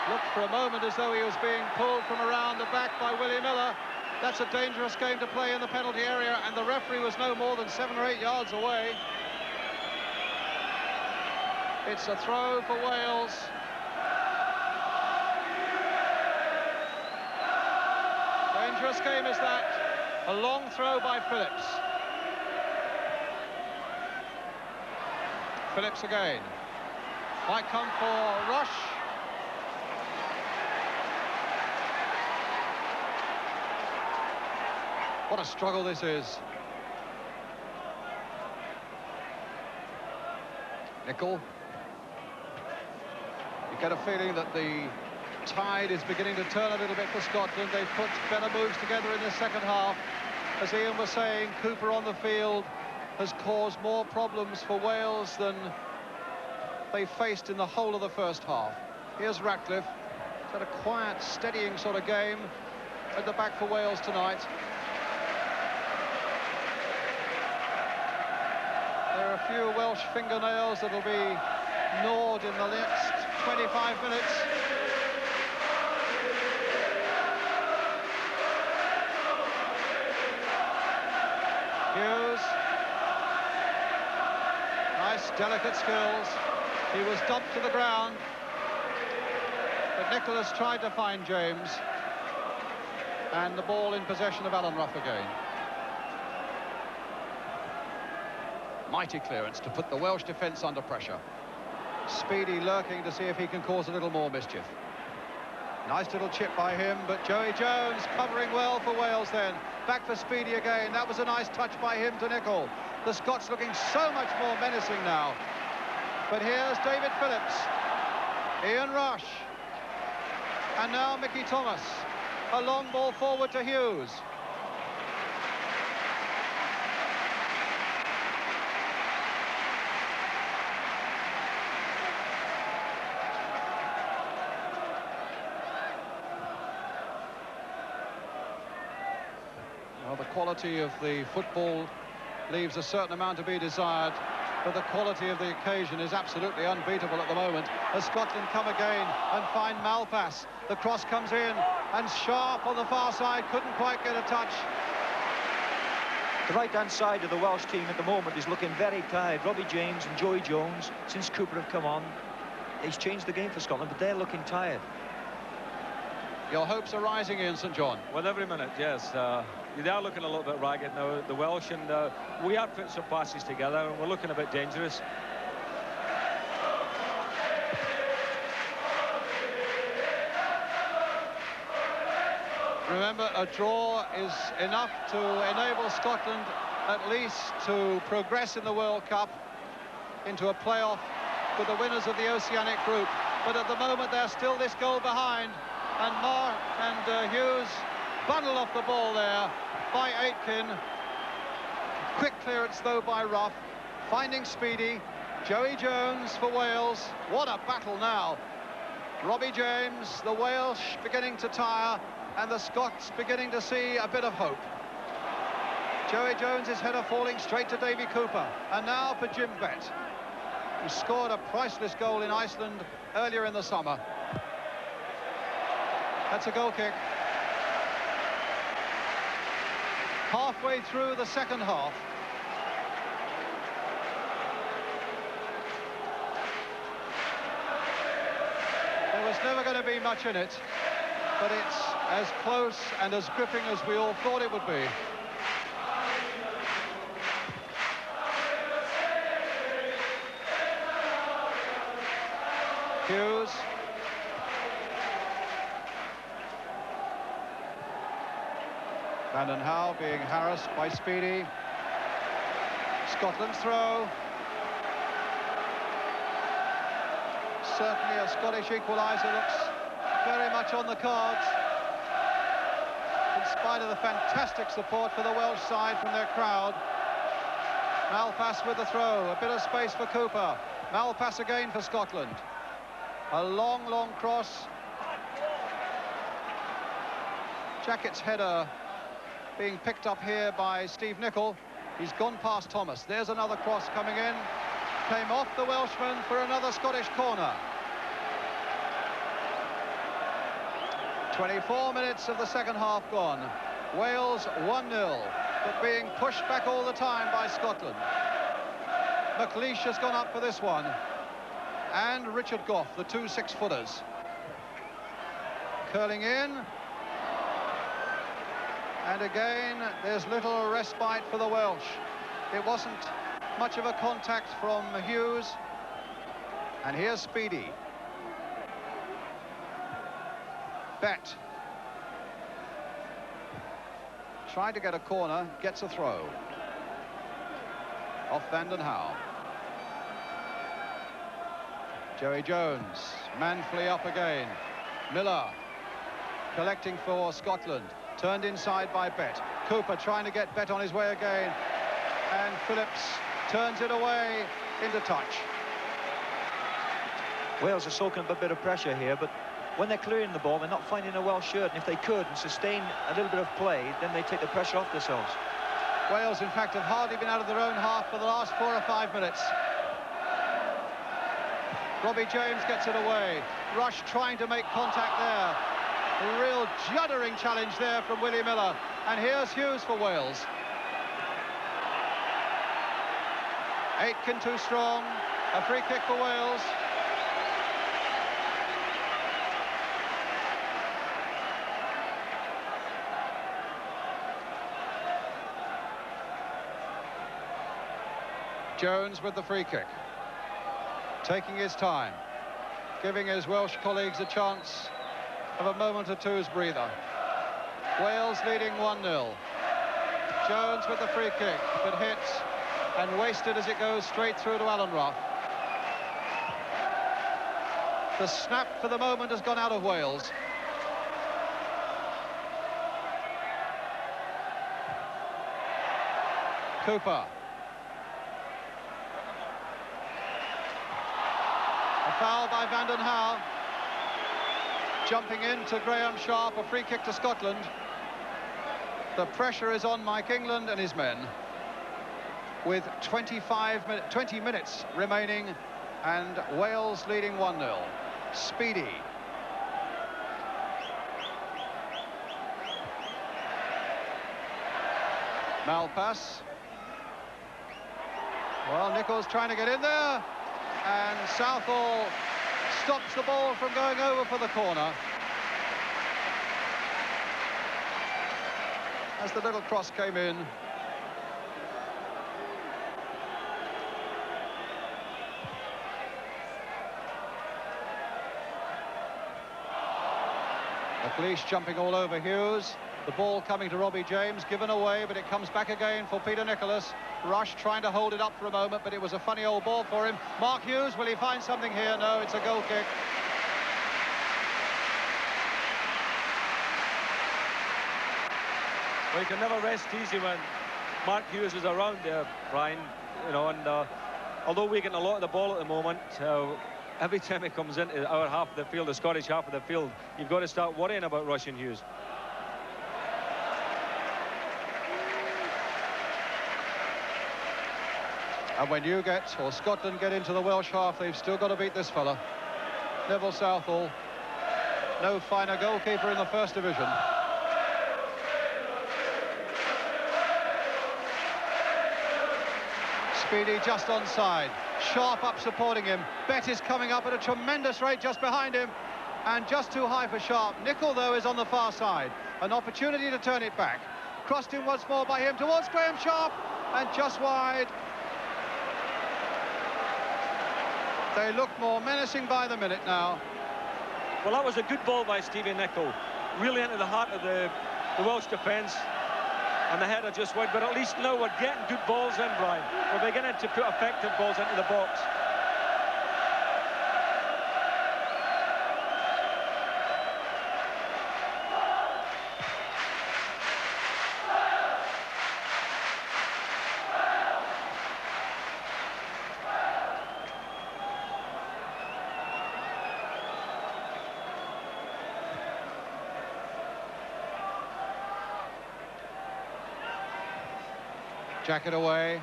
looked for a moment as though he was being pulled from around the back by Willie Miller. That's a dangerous game to play in the penalty area, and the referee was no more than 7 or 8 yards away. It's a throw for Wales. Dangerous game is that. A long throw by Phillips. Phillips again. Might come for Rush. What a struggle this is. Nicol. You get a feeling that the tide is beginning to turn a little bit for Scotland. They've put better moves together in the second half. As Ian was saying, Cooper on the field has caused more problems for Wales than they faced in the whole of the first half. Here's Ratcliffe. It's had a quiet, steadying sort of game at the back for Wales tonight. There are a few Welsh fingernails that will be gnawed in the next 25 minutes. Hughes. Nice, delicate skills. He was dumped to the ground. But Nicholas tried to find James. And the ball in possession of Alan Rough again. Mighty clearance to put the Welsh defence under pressure. Speedy lurking to see if he can cause a little more mischief. Nice little chip by him, but Joey Jones covering well for Wales then. Back for Speedy again. That was a nice touch by him to Nicol. The Scots looking so much more menacing now. But here's David Phillips, Ian Rush, and now Mickey Thomas. A long ball forward to Hughes. Well, the quality of the football leaves a certain amount to be desired. but the quality of the occasion is absolutely unbeatable at the moment. As Scotland come again and find Malpass. The cross comes in, and Sharp on the far side couldn't quite get a touch. The right-hand side of the Welsh team at the moment is looking very tired. Robbie James and Joey Jones, since Cooper have come on, he's changed the game for Scotland, but they're looking tired. Your hopes are rising in St John. With every minute, yes. They are looking a little bit ragged now, the Welsh, and we are putting some passes together, and we're looking a bit dangerous. Remember, a draw is enough to enable Scotland at least to progress in the World Cup into a playoff with the winners of the Oceanic group. But at the moment, they're still this goal behind, and Mark and Hughes bundle off the ball there by Aitken. Quick clearance, though, by Ruff. Finding Speedy. Joey Jones for Wales. What a battle now. Robbie James, the Welsh beginning to tire, and the Scots beginning to see a bit of hope. Joey Jones' header falling straight to Davy Cooper. And now for Jim Bett, who scored a priceless goal in Iceland earlier in the summer. That's a goal kick. Halfway through the second half. There was never going to be much in it, but it's as close and as gripping as we all thought it would be. Hughes. Vanden Hauwe being harassed by Speedy. Scotland's throw. Certainly a Scottish equaliser looks very much on the cards, in spite of the fantastic support for the Welsh side from their crowd. Malpass with the throw, a bit of space for Cooper. Malpass again for Scotland. A long, long cross. Jackett's header being picked up here by Steve Nicol. He's gone past Thomas. There's another cross coming in. Came off the Welshman for another Scottish corner. 24 minutes of the second half gone. Wales 1-0, but being pushed back all the time by Scotland. McLeish has gone up for this one. And Richard Gough, the two 6-footers. Curling in. And again, there's little respite for the Welsh. It wasn't much of a contact from Hughes. And here's Speedy. Bett. Tried to get a corner, gets a throw. Off Vanden Hauwe. Joey Jones, manfully up again. Miller collecting for Scotland. Turned inside by Bett. Cooper trying to get Bett on his way again. And Phillips turns it away into touch. Wales are soaking up a bit of pressure here, but when they're clearing the ball, they're not finding a Welsh shirt. And if they could and sustain a little bit of play, then they take the pressure off themselves. Wales, in fact, have hardly been out of their own half for the last 4 or 5 minutes. Robbie James gets it away. Rush trying to make contact there. A real juddering challenge there from Willie Miller. And here's Hughes for Wales. Aitken too strong. A free kick for Wales. Jones with the free kick. Taking his time. Giving his Welsh colleagues a chance of a moment or two's breather. Wales leading 1-0. Jones with the free kick, but hits and wasted as it goes straight through to Alan Ruff. The snap for the moment has gone out of Wales. Cooper. A foul by Vanden Hauwe. Jumping into Graham Sharp, a free kick to Scotland. The pressure is on Mike England and his men. with 20 minutes remaining, and Wales leading 1-0. Speedy. Malpass. Well, Nichols trying to get in there, and Southall stops the ball from going over for the corner. As the little cross came in. McLeish jumping all over Hughes. The ball coming to Robbie James, given away, but it comes back again for Peter Nicholas. Rush trying to hold it up for a moment, but it was a funny old ball for him. Mark Hughes, will he find something here? No, it's a goal kick. Well, you can never rest easy when Mark Hughes is around there, Brian. You know, and although we're getting a lot of the ball at the moment, every time he comes into our half of the field, the Scottish half of the field, you've got to start worrying about Russian Hughes. And when you get, or Scotland get into the Welsh half, they've still got to beat this fella, Neville Southall. No finer goalkeeper in the First Division. Speedy just onside. Sharp up supporting him. Bet is coming up at a tremendous rate just behind him. And just too high for Sharp. Nicol, though, is on the far side. An opportunity to turn it back. Crossed in once more by him towards Graham Sharp. And just wide. They look more menacing by the minute now. Well, that was a good ball by Stevie Nicol. Really into the heart of the Welsh defence. And the header just wide. But at least now we're getting good balls in, Brian. We're beginning to put effective balls into the box. Jacket away.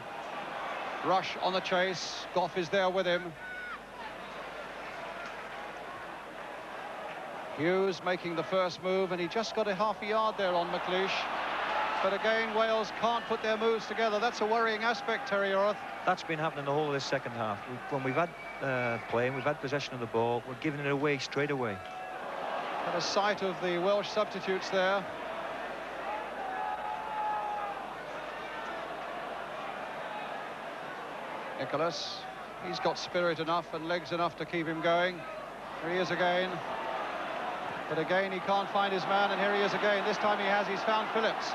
Rush on the chase. Gough is there with him. Hughes making the first move, and he just got a half a yard there on McLeish. But again, Wales can't put their moves together. That's a worrying aspect, Terry Orth. That's been happening the whole of this second half. When we've had playing, we've had possession of the ball, we're giving it away straight away. Had a sight of the Welsh substitutes there. Nicholas, he's got spirit enough and legs enough to keep him going. Here he is again. But again, he can't find his man, and here he is again. This time he has, he's found Phillips.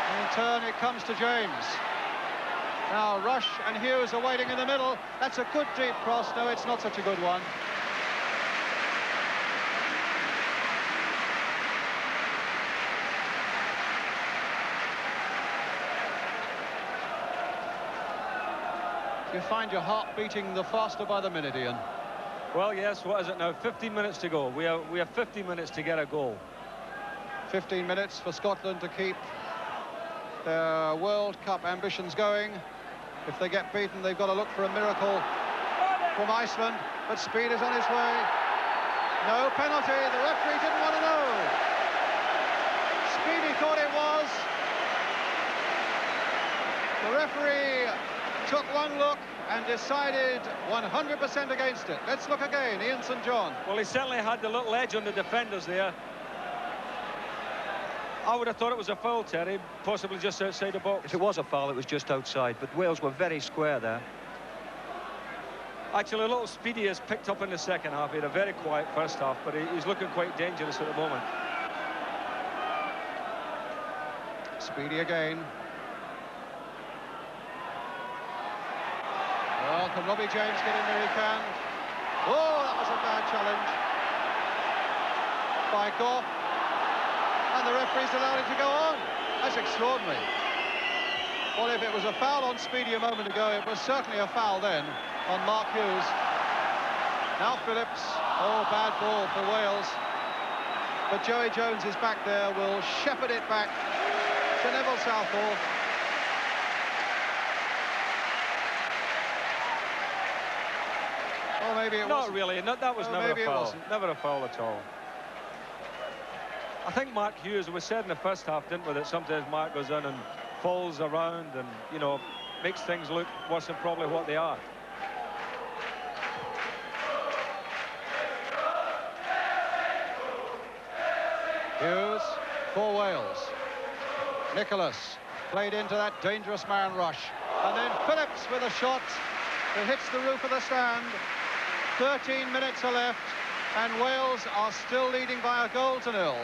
And in turn, it comes to James. Now, Rush and Hughes are waiting in the middle. That's a good deep cross. No, it's not such a good one. You find your heart beating the faster by the minute, Ian. Well, yes, what is it now? 15 minutes to go. We have 50 minutes to get a goal. 15 minutes for Scotland to keep their World Cup ambitions going. If they get beaten, they've got to look for a miracle from Iceland. But Speed is on his way. No penalty. The referee didn't want to know. Speedy thought it was. The referee took one look and decided 100% against it. Let's look again. Ian St John. Well, he certainly had the little edge on the defenders there. I would have thought it was a foul, Terry, possibly just outside the box. If it was a foul, it was just outside, but Wales were very square there. Actually, a little Speedy has picked up in the second half. He had a very quiet first half, but he's looking quite dangerous at the moment. Speedy again. Well, can Robbie James get in there? He can. Oh, that was a bad challenge by Gough. And the referee's allowed it to go on. That's extraordinary. Well, if it was a foul on Speedy a moment ago, it was certainly a foul then on Mark Hughes. Now Phillips. Oh, bad ball for Wales. But Joey Jones is back there, will shepherd it back to Neville Southall. Or maybe it wasn't. Not really. That was never a maybe it foul. wasn't. Never a foul at all. I think Mark Hughes, we said in the first half, didn't we, that sometimes Mark goes in and falls around and, you know, makes things look worse than probably what they are. Hughes for Wales. Nicholas played into that dangerous man rush. And then Phillips with a shot that hits the roof of the stand. 13 minutes are left, and Wales are still leading by a goal to nil.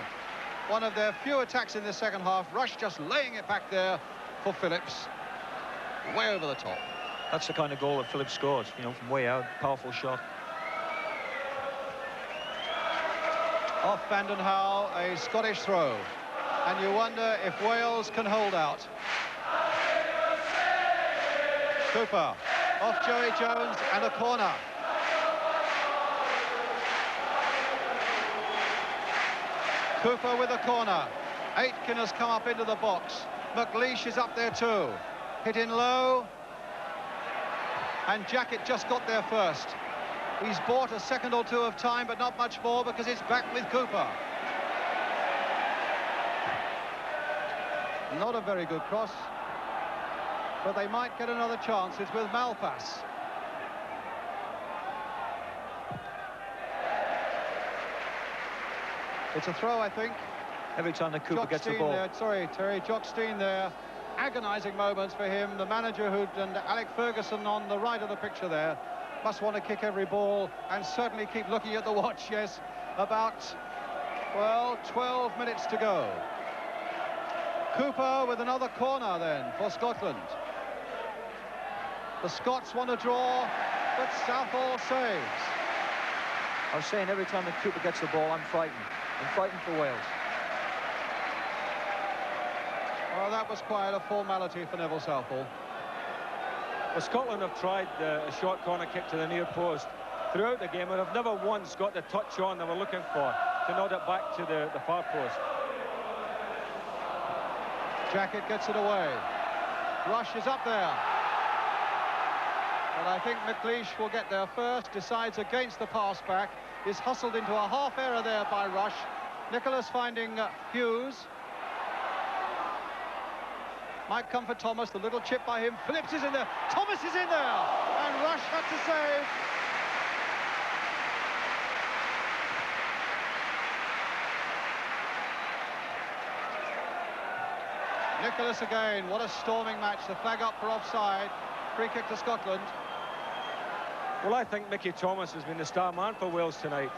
One of their few attacks in the second half. Rush just laying it back there for Phillips. Way over the top. That's the kind of goal that Phillips scores, you know, from way out. Powerful shot. Off Vanden Howell, a Scottish throw. And you wonder if Wales can hold out. Cooper off Joey Jones and a corner. Cooper with a corner. Aitken has come up into the box. McLeish is up there too. Hit in low. And Jackett just got there first. He's bought a second or two of time, but not much more because it's back with Cooper. Not a very good cross, but they might get another chance. It's with Malpass. It's a throw, I think. Every time that Cooper gets the ball. There, sorry, Terry, Jock Stein there. Agonising moments for him. The manager and Alec Ferguson on the right of the picture there. Must want to kick every ball and certainly keep looking at the watch, yes. About, well, 12 minutes to go. Cooper with another corner then for Scotland. The Scots want to draw, but Southall saves. I was saying every time that Cooper gets the ball, I'm frightened. I'm frightened for Wales. Well, that was quite a formality for Neville Southall. Well, Scotland have tried a short corner kick to the near post throughout the game and have never once got the touch on they were looking for to nod it back to the far post. Jackett gets it away. Rush is up there. But I think McLeish will get there first, decides against the pass back, is hustled into a half error there by Rush. Nicholas finding Hughes. Might come for Thomas, the little chip by him. Phillips is in there, Thomas is in there, and Rush had to save. Nicholas again, what a storming match. The flag up for offside, free kick to Scotland. Well, I think Mickey Thomas has been the star man for Wales tonight.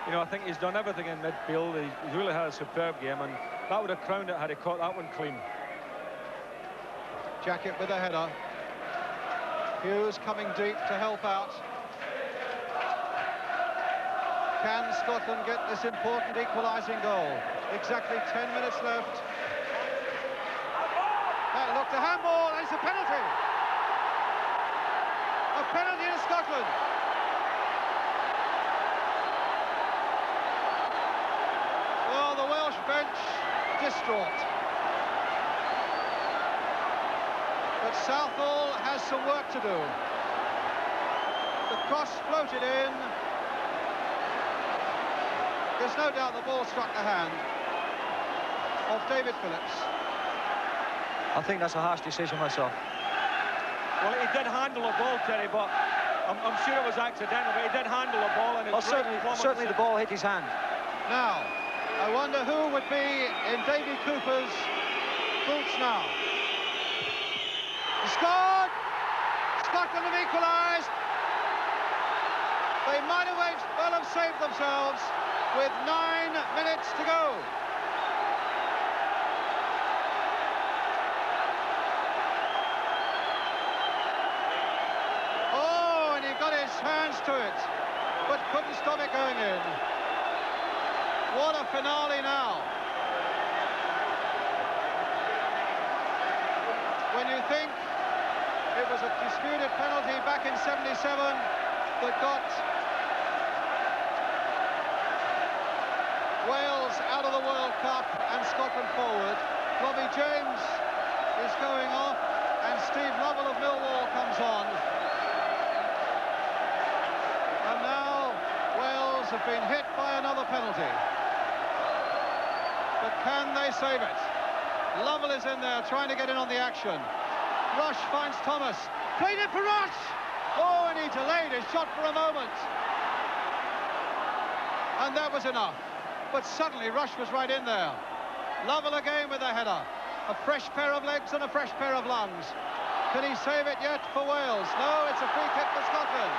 You know, I think he's done everything in midfield. He's really had a superb game, and that would have crowned it had he caught that one clean. Jackett with a header. Hughes coming deep to help out. Can Scotland get this important equalising goal? Exactly 10 minutes left. That looked a handball, and it's a penalty. A penalty to Scotland. Oh, the Welsh bench distraught. But Southall has some work to do. The cross floated in. There's no doubt the ball struck the hand of David Phillips. I think that's a harsh decision myself. Well, he did handle a ball, Terry, but I'm sure it was accidental, but he did handle a ball. And well, certainly the ball hit his hand. Now, I wonder who would be in Davy Cooper's boots now. He scored! Scotland have equalised. They might have well have saved themselves with 9 minutes to go. Oh, and he got his hands to it, but couldn't stop it going in. What a finale now. When you think it was a disputed penalty back in '77 that got Wales out of the World Cup and Scotland forward. Robbie James is going off, and Steve Lovell of Millwall comes on. And now Wales have been hit by another penalty. But can they save it? Lovell is in there trying to get in on the action. Rush finds Thomas. Played it for Rush! Oh, and he delayed his shot for a moment. And that was enough. But suddenly Rush was right in there. Lovell again with a header. A fresh pair of legs and a fresh pair of lungs. Can he save it yet for Wales? No, it's a free kick for Scotland.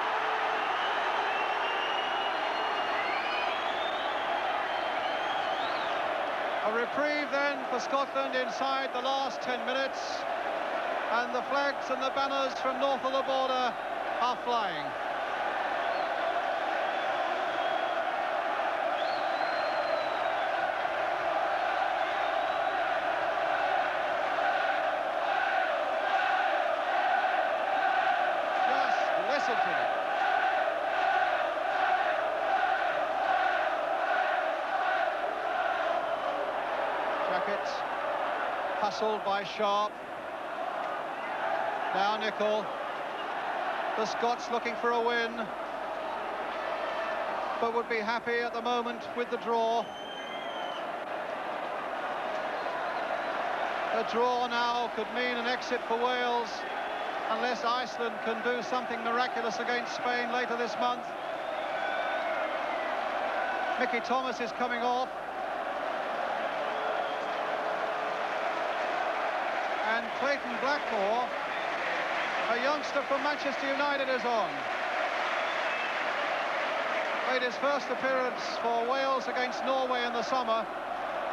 A reprieve then for Scotland inside the last 10 minutes. And the flags and the banners from north of the border are flying. Just listen to them. Jacket, hustled by Sharp. Now Nicol. The Scots looking for a win, but would be happy at the moment with the draw. A draw now could mean an exit for Wales, unless Iceland can do something miraculous against Spain later this month. Mickey Thomas is coming off. And Clayton Blackmore, a youngster from Manchester United, is on. Made his first appearance for Wales against Norway in the summer.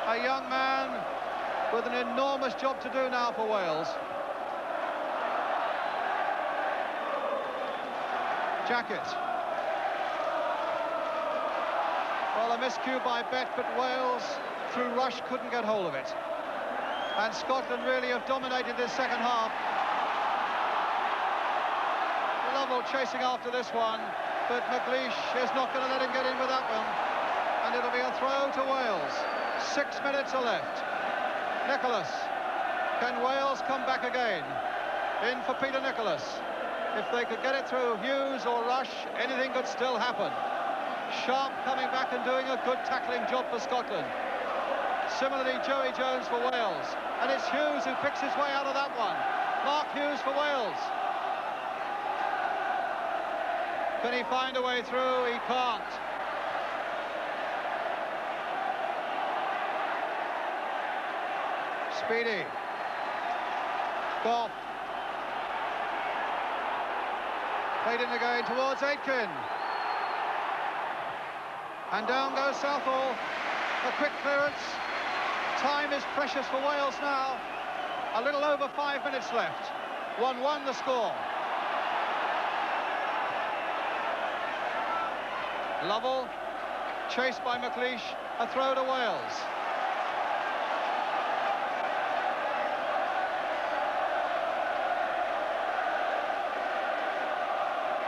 A young man with an enormous job to do now for Wales. Jacket. Well, a miscue by Bet, but Wales, through Rush, couldn't get hold of it. And Scotland really have dominated this second half. Lovell chasing after this one, but McLeish is not going to let him get in with that one. And it'll be a throw to Wales. 6 minutes are left. Nicholas. Can Wales come back again? In for Peter Nicholas. If they could get it through Hughes or Rush, anything could still happen. Sharp coming back and doing a good tackling job for Scotland. Similarly, Joey Jones for Wales. And it's Hughes who picks his way out of that one. Mark Hughes for Wales. Can he find a way through? He can't. Speedy. Goff. Played in again towards Aitken. And down goes Southall. A quick clearance. Time is precious for Wales now. A little over 5 minutes left. 1-1 the score. Lovell, chased by McLeish, a throw to Wales.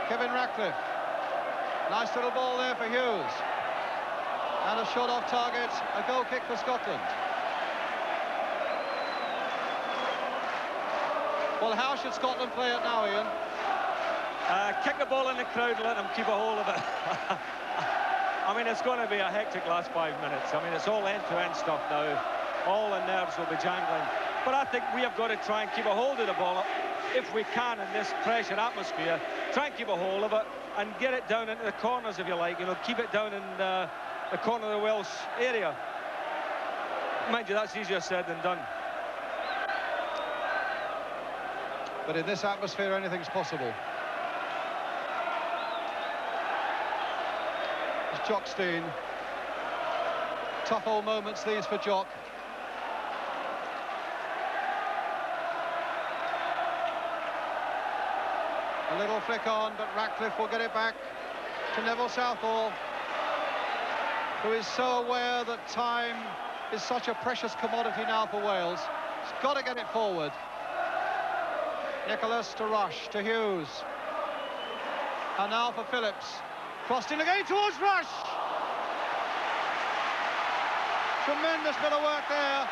Kevin Ratcliffe. Nice little ball there for Hughes. And a shot off target, a goal kick for Scotland. Well, how should Scotland play it now, Ian? Kick the ball in the crowd and let them keep a hold of it. I mean, it's going to be a hectic last 5 minutes. I mean, it's all end-to-end stuff now. All the nerves will be jangling. But I think we have got to try and keep a hold of the ball if we can in this pressure atmosphere. Try and keep a hold of it and get it down into the corners, if you like. You know, keep it down in the corner of the Welsh area. Mind you, that's easier said than done. But in this atmosphere, anything's possible. It's Jockstein. Tough old moments, these for Jock. A little flick on, but Ratcliffe will get it back to Neville Southall, who is so aware that time is such a precious commodity now for Wales. He's got to get it forward. Nicholas to Rush, to Hughes. And now for Phillips. Crossed in again towards Rush. Tremendous bit of work there.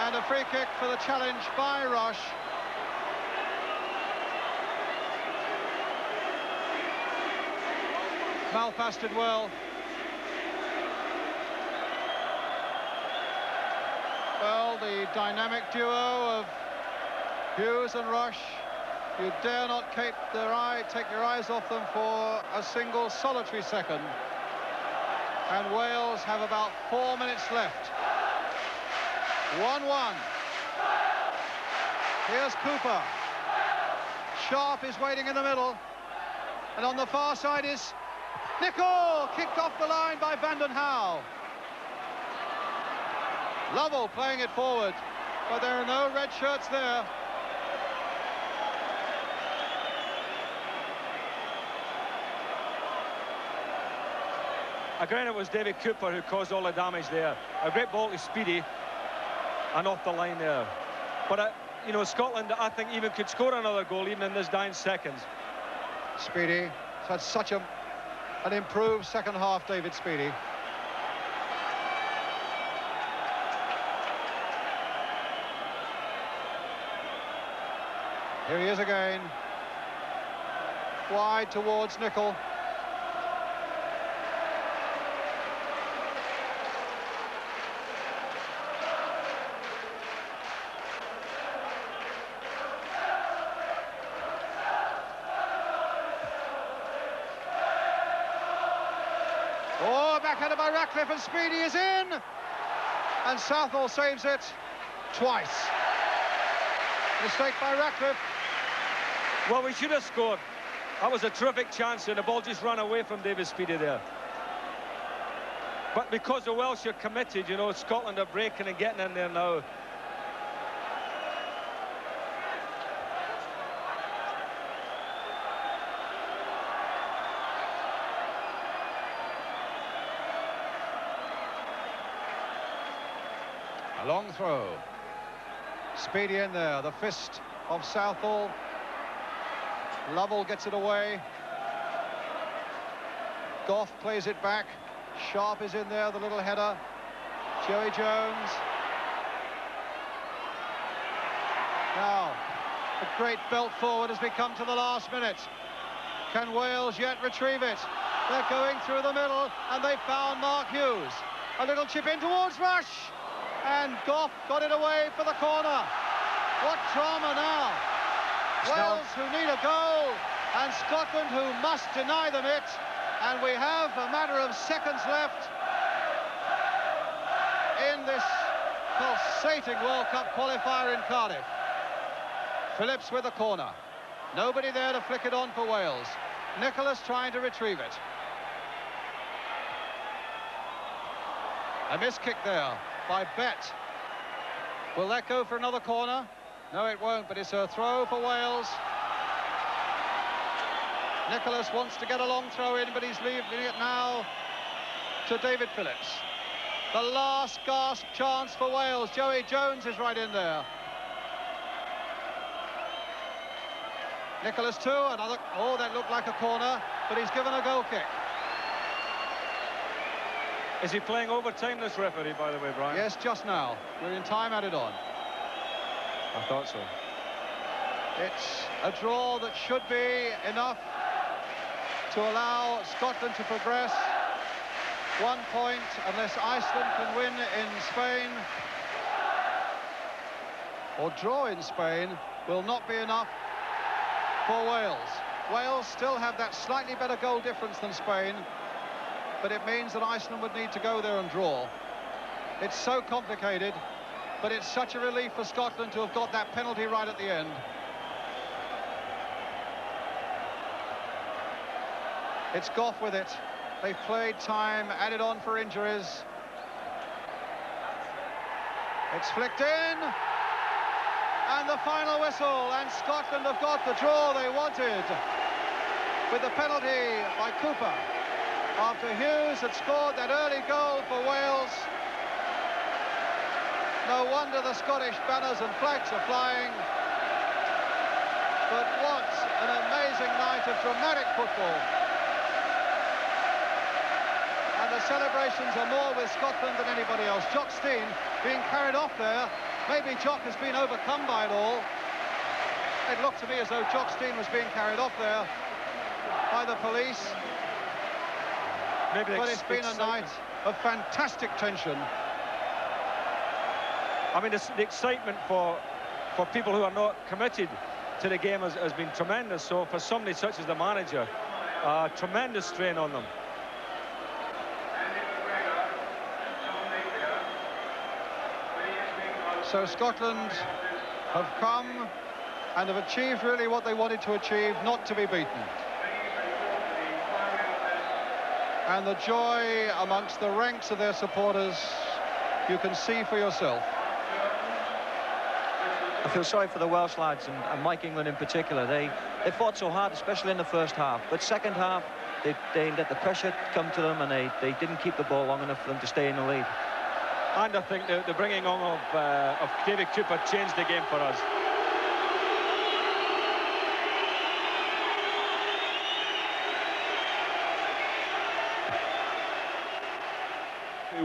And a free kick for the challenge by Rush. Malpass did well. Well, the dynamic duo of Hughes and Rush, you dare not take your eyes off them for a single solitary second. And Wales have about 4 minutes left. 1-1. Here's Cooper. Sharp is waiting in the middle. And on the far side is Nicol, kicked off the line by Vanden Hauwe. Lovell playing it forward, but there are no red shirts there. Again, it was David Cooper who caused all the damage there. A great ball to Speedy and off the line there. But, you know, Scotland, I think, even could score another goal even in this dying seconds. Speedy has had such an improved second half, David Speedy. Here he is again. Wide towards Nicol. Oh, backhanded by Ratcliffe, and Speedy is in. And Southall saves it twice. Mistake by Ratcliffe. Well, we should have scored. That was a terrific chance, and the ball just ran away from David Speedy there. But because the Welsh are committed, you know, Scotland are breaking and getting in there now. A long throw. Speedy in there, the fist of Southall. Lovell gets it away. Gough plays it back. Sharp is in there, the little header. Joey Jones. Now, a great belt forward as we come to the last minute. Can Wales yet retrieve it? They're going through the middle, and they found Mark Hughes. A little chip in towards Rush. And Gough got it away for the corner. What drama now. Wales who need a goal, and Scotland who must deny them it. And we have a matter of seconds left in this pulsating World Cup qualifier in Cardiff. Phillips with the corner. Nobody there to flick it on for Wales. Nicholas trying to retrieve it. A missed kick there by Bett. Will that go for another corner? No, it won't, but it's a throw for Wales. Nicholas wants to get a long throw in, but he's leaving it now to David Phillips. The last gasp chance for Wales. Joey Jones is right in there. Nicholas too, another, oh, that looked like a corner, but he's given a goal kick. Is he playing overtime, this referee, by the way, Brian? Yes, just now. We're in time added on. I thought so. It's a draw that should be enough to allow Scotland to progress. 1 point, unless Iceland can win in Spain or draw in Spain, will not be enough for Wales. Wales still have that slightly better goal difference than Spain, but it means that Iceland would need to go there and draw. It's so complicated, but it's such a relief for Scotland to have got that penalty right at the end. It's Gough with it. They've played time, added on for injuries. It's flicked in. And the final whistle, and Scotland have got the draw they wanted with the penalty by Cooper. After Hughes had scored that early goal for Wales. No wonder the Scottish banners and flags are flying. But what an amazing night of dramatic football. And the celebrations are more with Scotland than anybody else. Jock Stein being carried off there Maybe Jock has been overcome by it all. It looked to me as though Jock Stein was being carried off there by the police. But it's been a night of fantastic tension. I mean, the excitement for people who are not committed to the game has been tremendous. So for somebody such as the manager, tremendous strain on them. So Scotland have come and have achieved really what they wanted to achieve, not to be beaten. And the joy amongst the ranks of their supporters, you can see for yourself. I feel sorry for the Welsh lads and Mike England in particular. They fought so hard, especially in the first half. But second half, they let the pressure come to them, and they didn't keep the ball long enough for them to stay in the lead. And I think the bringing on of David Cooper changed the game for us.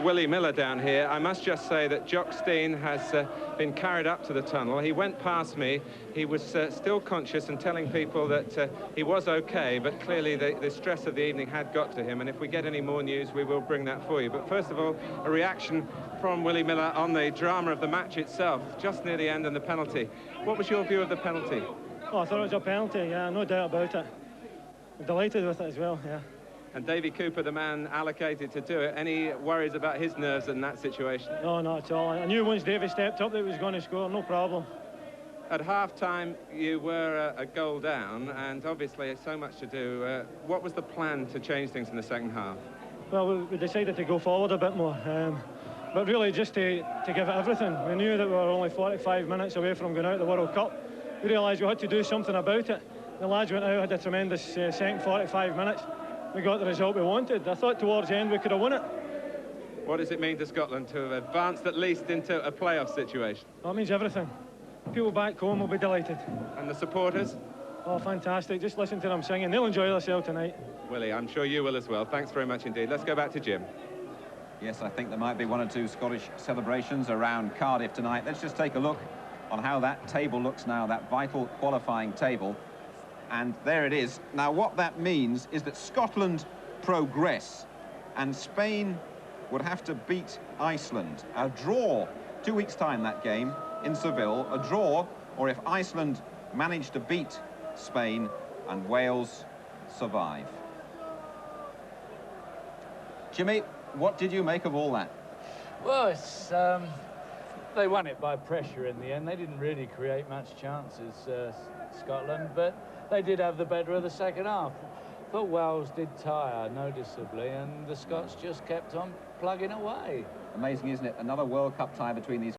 Willie Miller down here. I must just say that Jock Stein has been carried up to the tunnel. He went past me. He was still conscious and telling people that he was okay, but clearly the stress of the evening had got to him, and if we get any more news, we will bring that for you. But first of all, a reaction from Willie Miller on the drama of the match itself, just near the end and the penalty. What was your view of the penalty? Oh, I thought it was a penalty, yeah, no doubt about it. I'm delighted with it as well, yeah. And Davy Cooper, the man allocated to do it, any worries about his nerves in that situation? No, not at all. I knew once Davy stepped up that he was going to score, no problem. At half-time, you were a goal down, and obviously so much to do. What was the plan to change things in the second half? Well, we decided to go forward a bit more, but really just to give it everything. We knew that we were only 45 minutes away from going out of the World Cup. We realised we had to do something about it. The lads went out, had a tremendous second 45 minutes. We got the result we wanted. I thought towards the end we could have won it. What does it mean to Scotland to have advanced at least into a playoff situation? Well, it means everything. People back home will be delighted. And the supporters? Oh, fantastic. Just listen to them singing. They'll enjoy themselves tonight. Willie, I'm sure you will as well. Thanks very much indeed. Let's go back to Jim. Yes, I think there might be one or two Scottish celebrations around Cardiff tonight. Let's just take a look on how that table looks now, that vital qualifying table. And there it is. Now, what that means is that Scotland progress, and Spain would have to beat Iceland. A draw, 2 weeks' time, that game in Seville. A draw, or if Iceland managed to beat Spain and Wales survive. Jimmy, what did you make of all that? Well, it's, they won it by pressure in the end. They didn't really create much chances, Scotland, but they did have the better of the second half. But Wales did tire noticeably, and the Scots just kept on plugging away. Amazing, isn't it? Another World Cup tie between these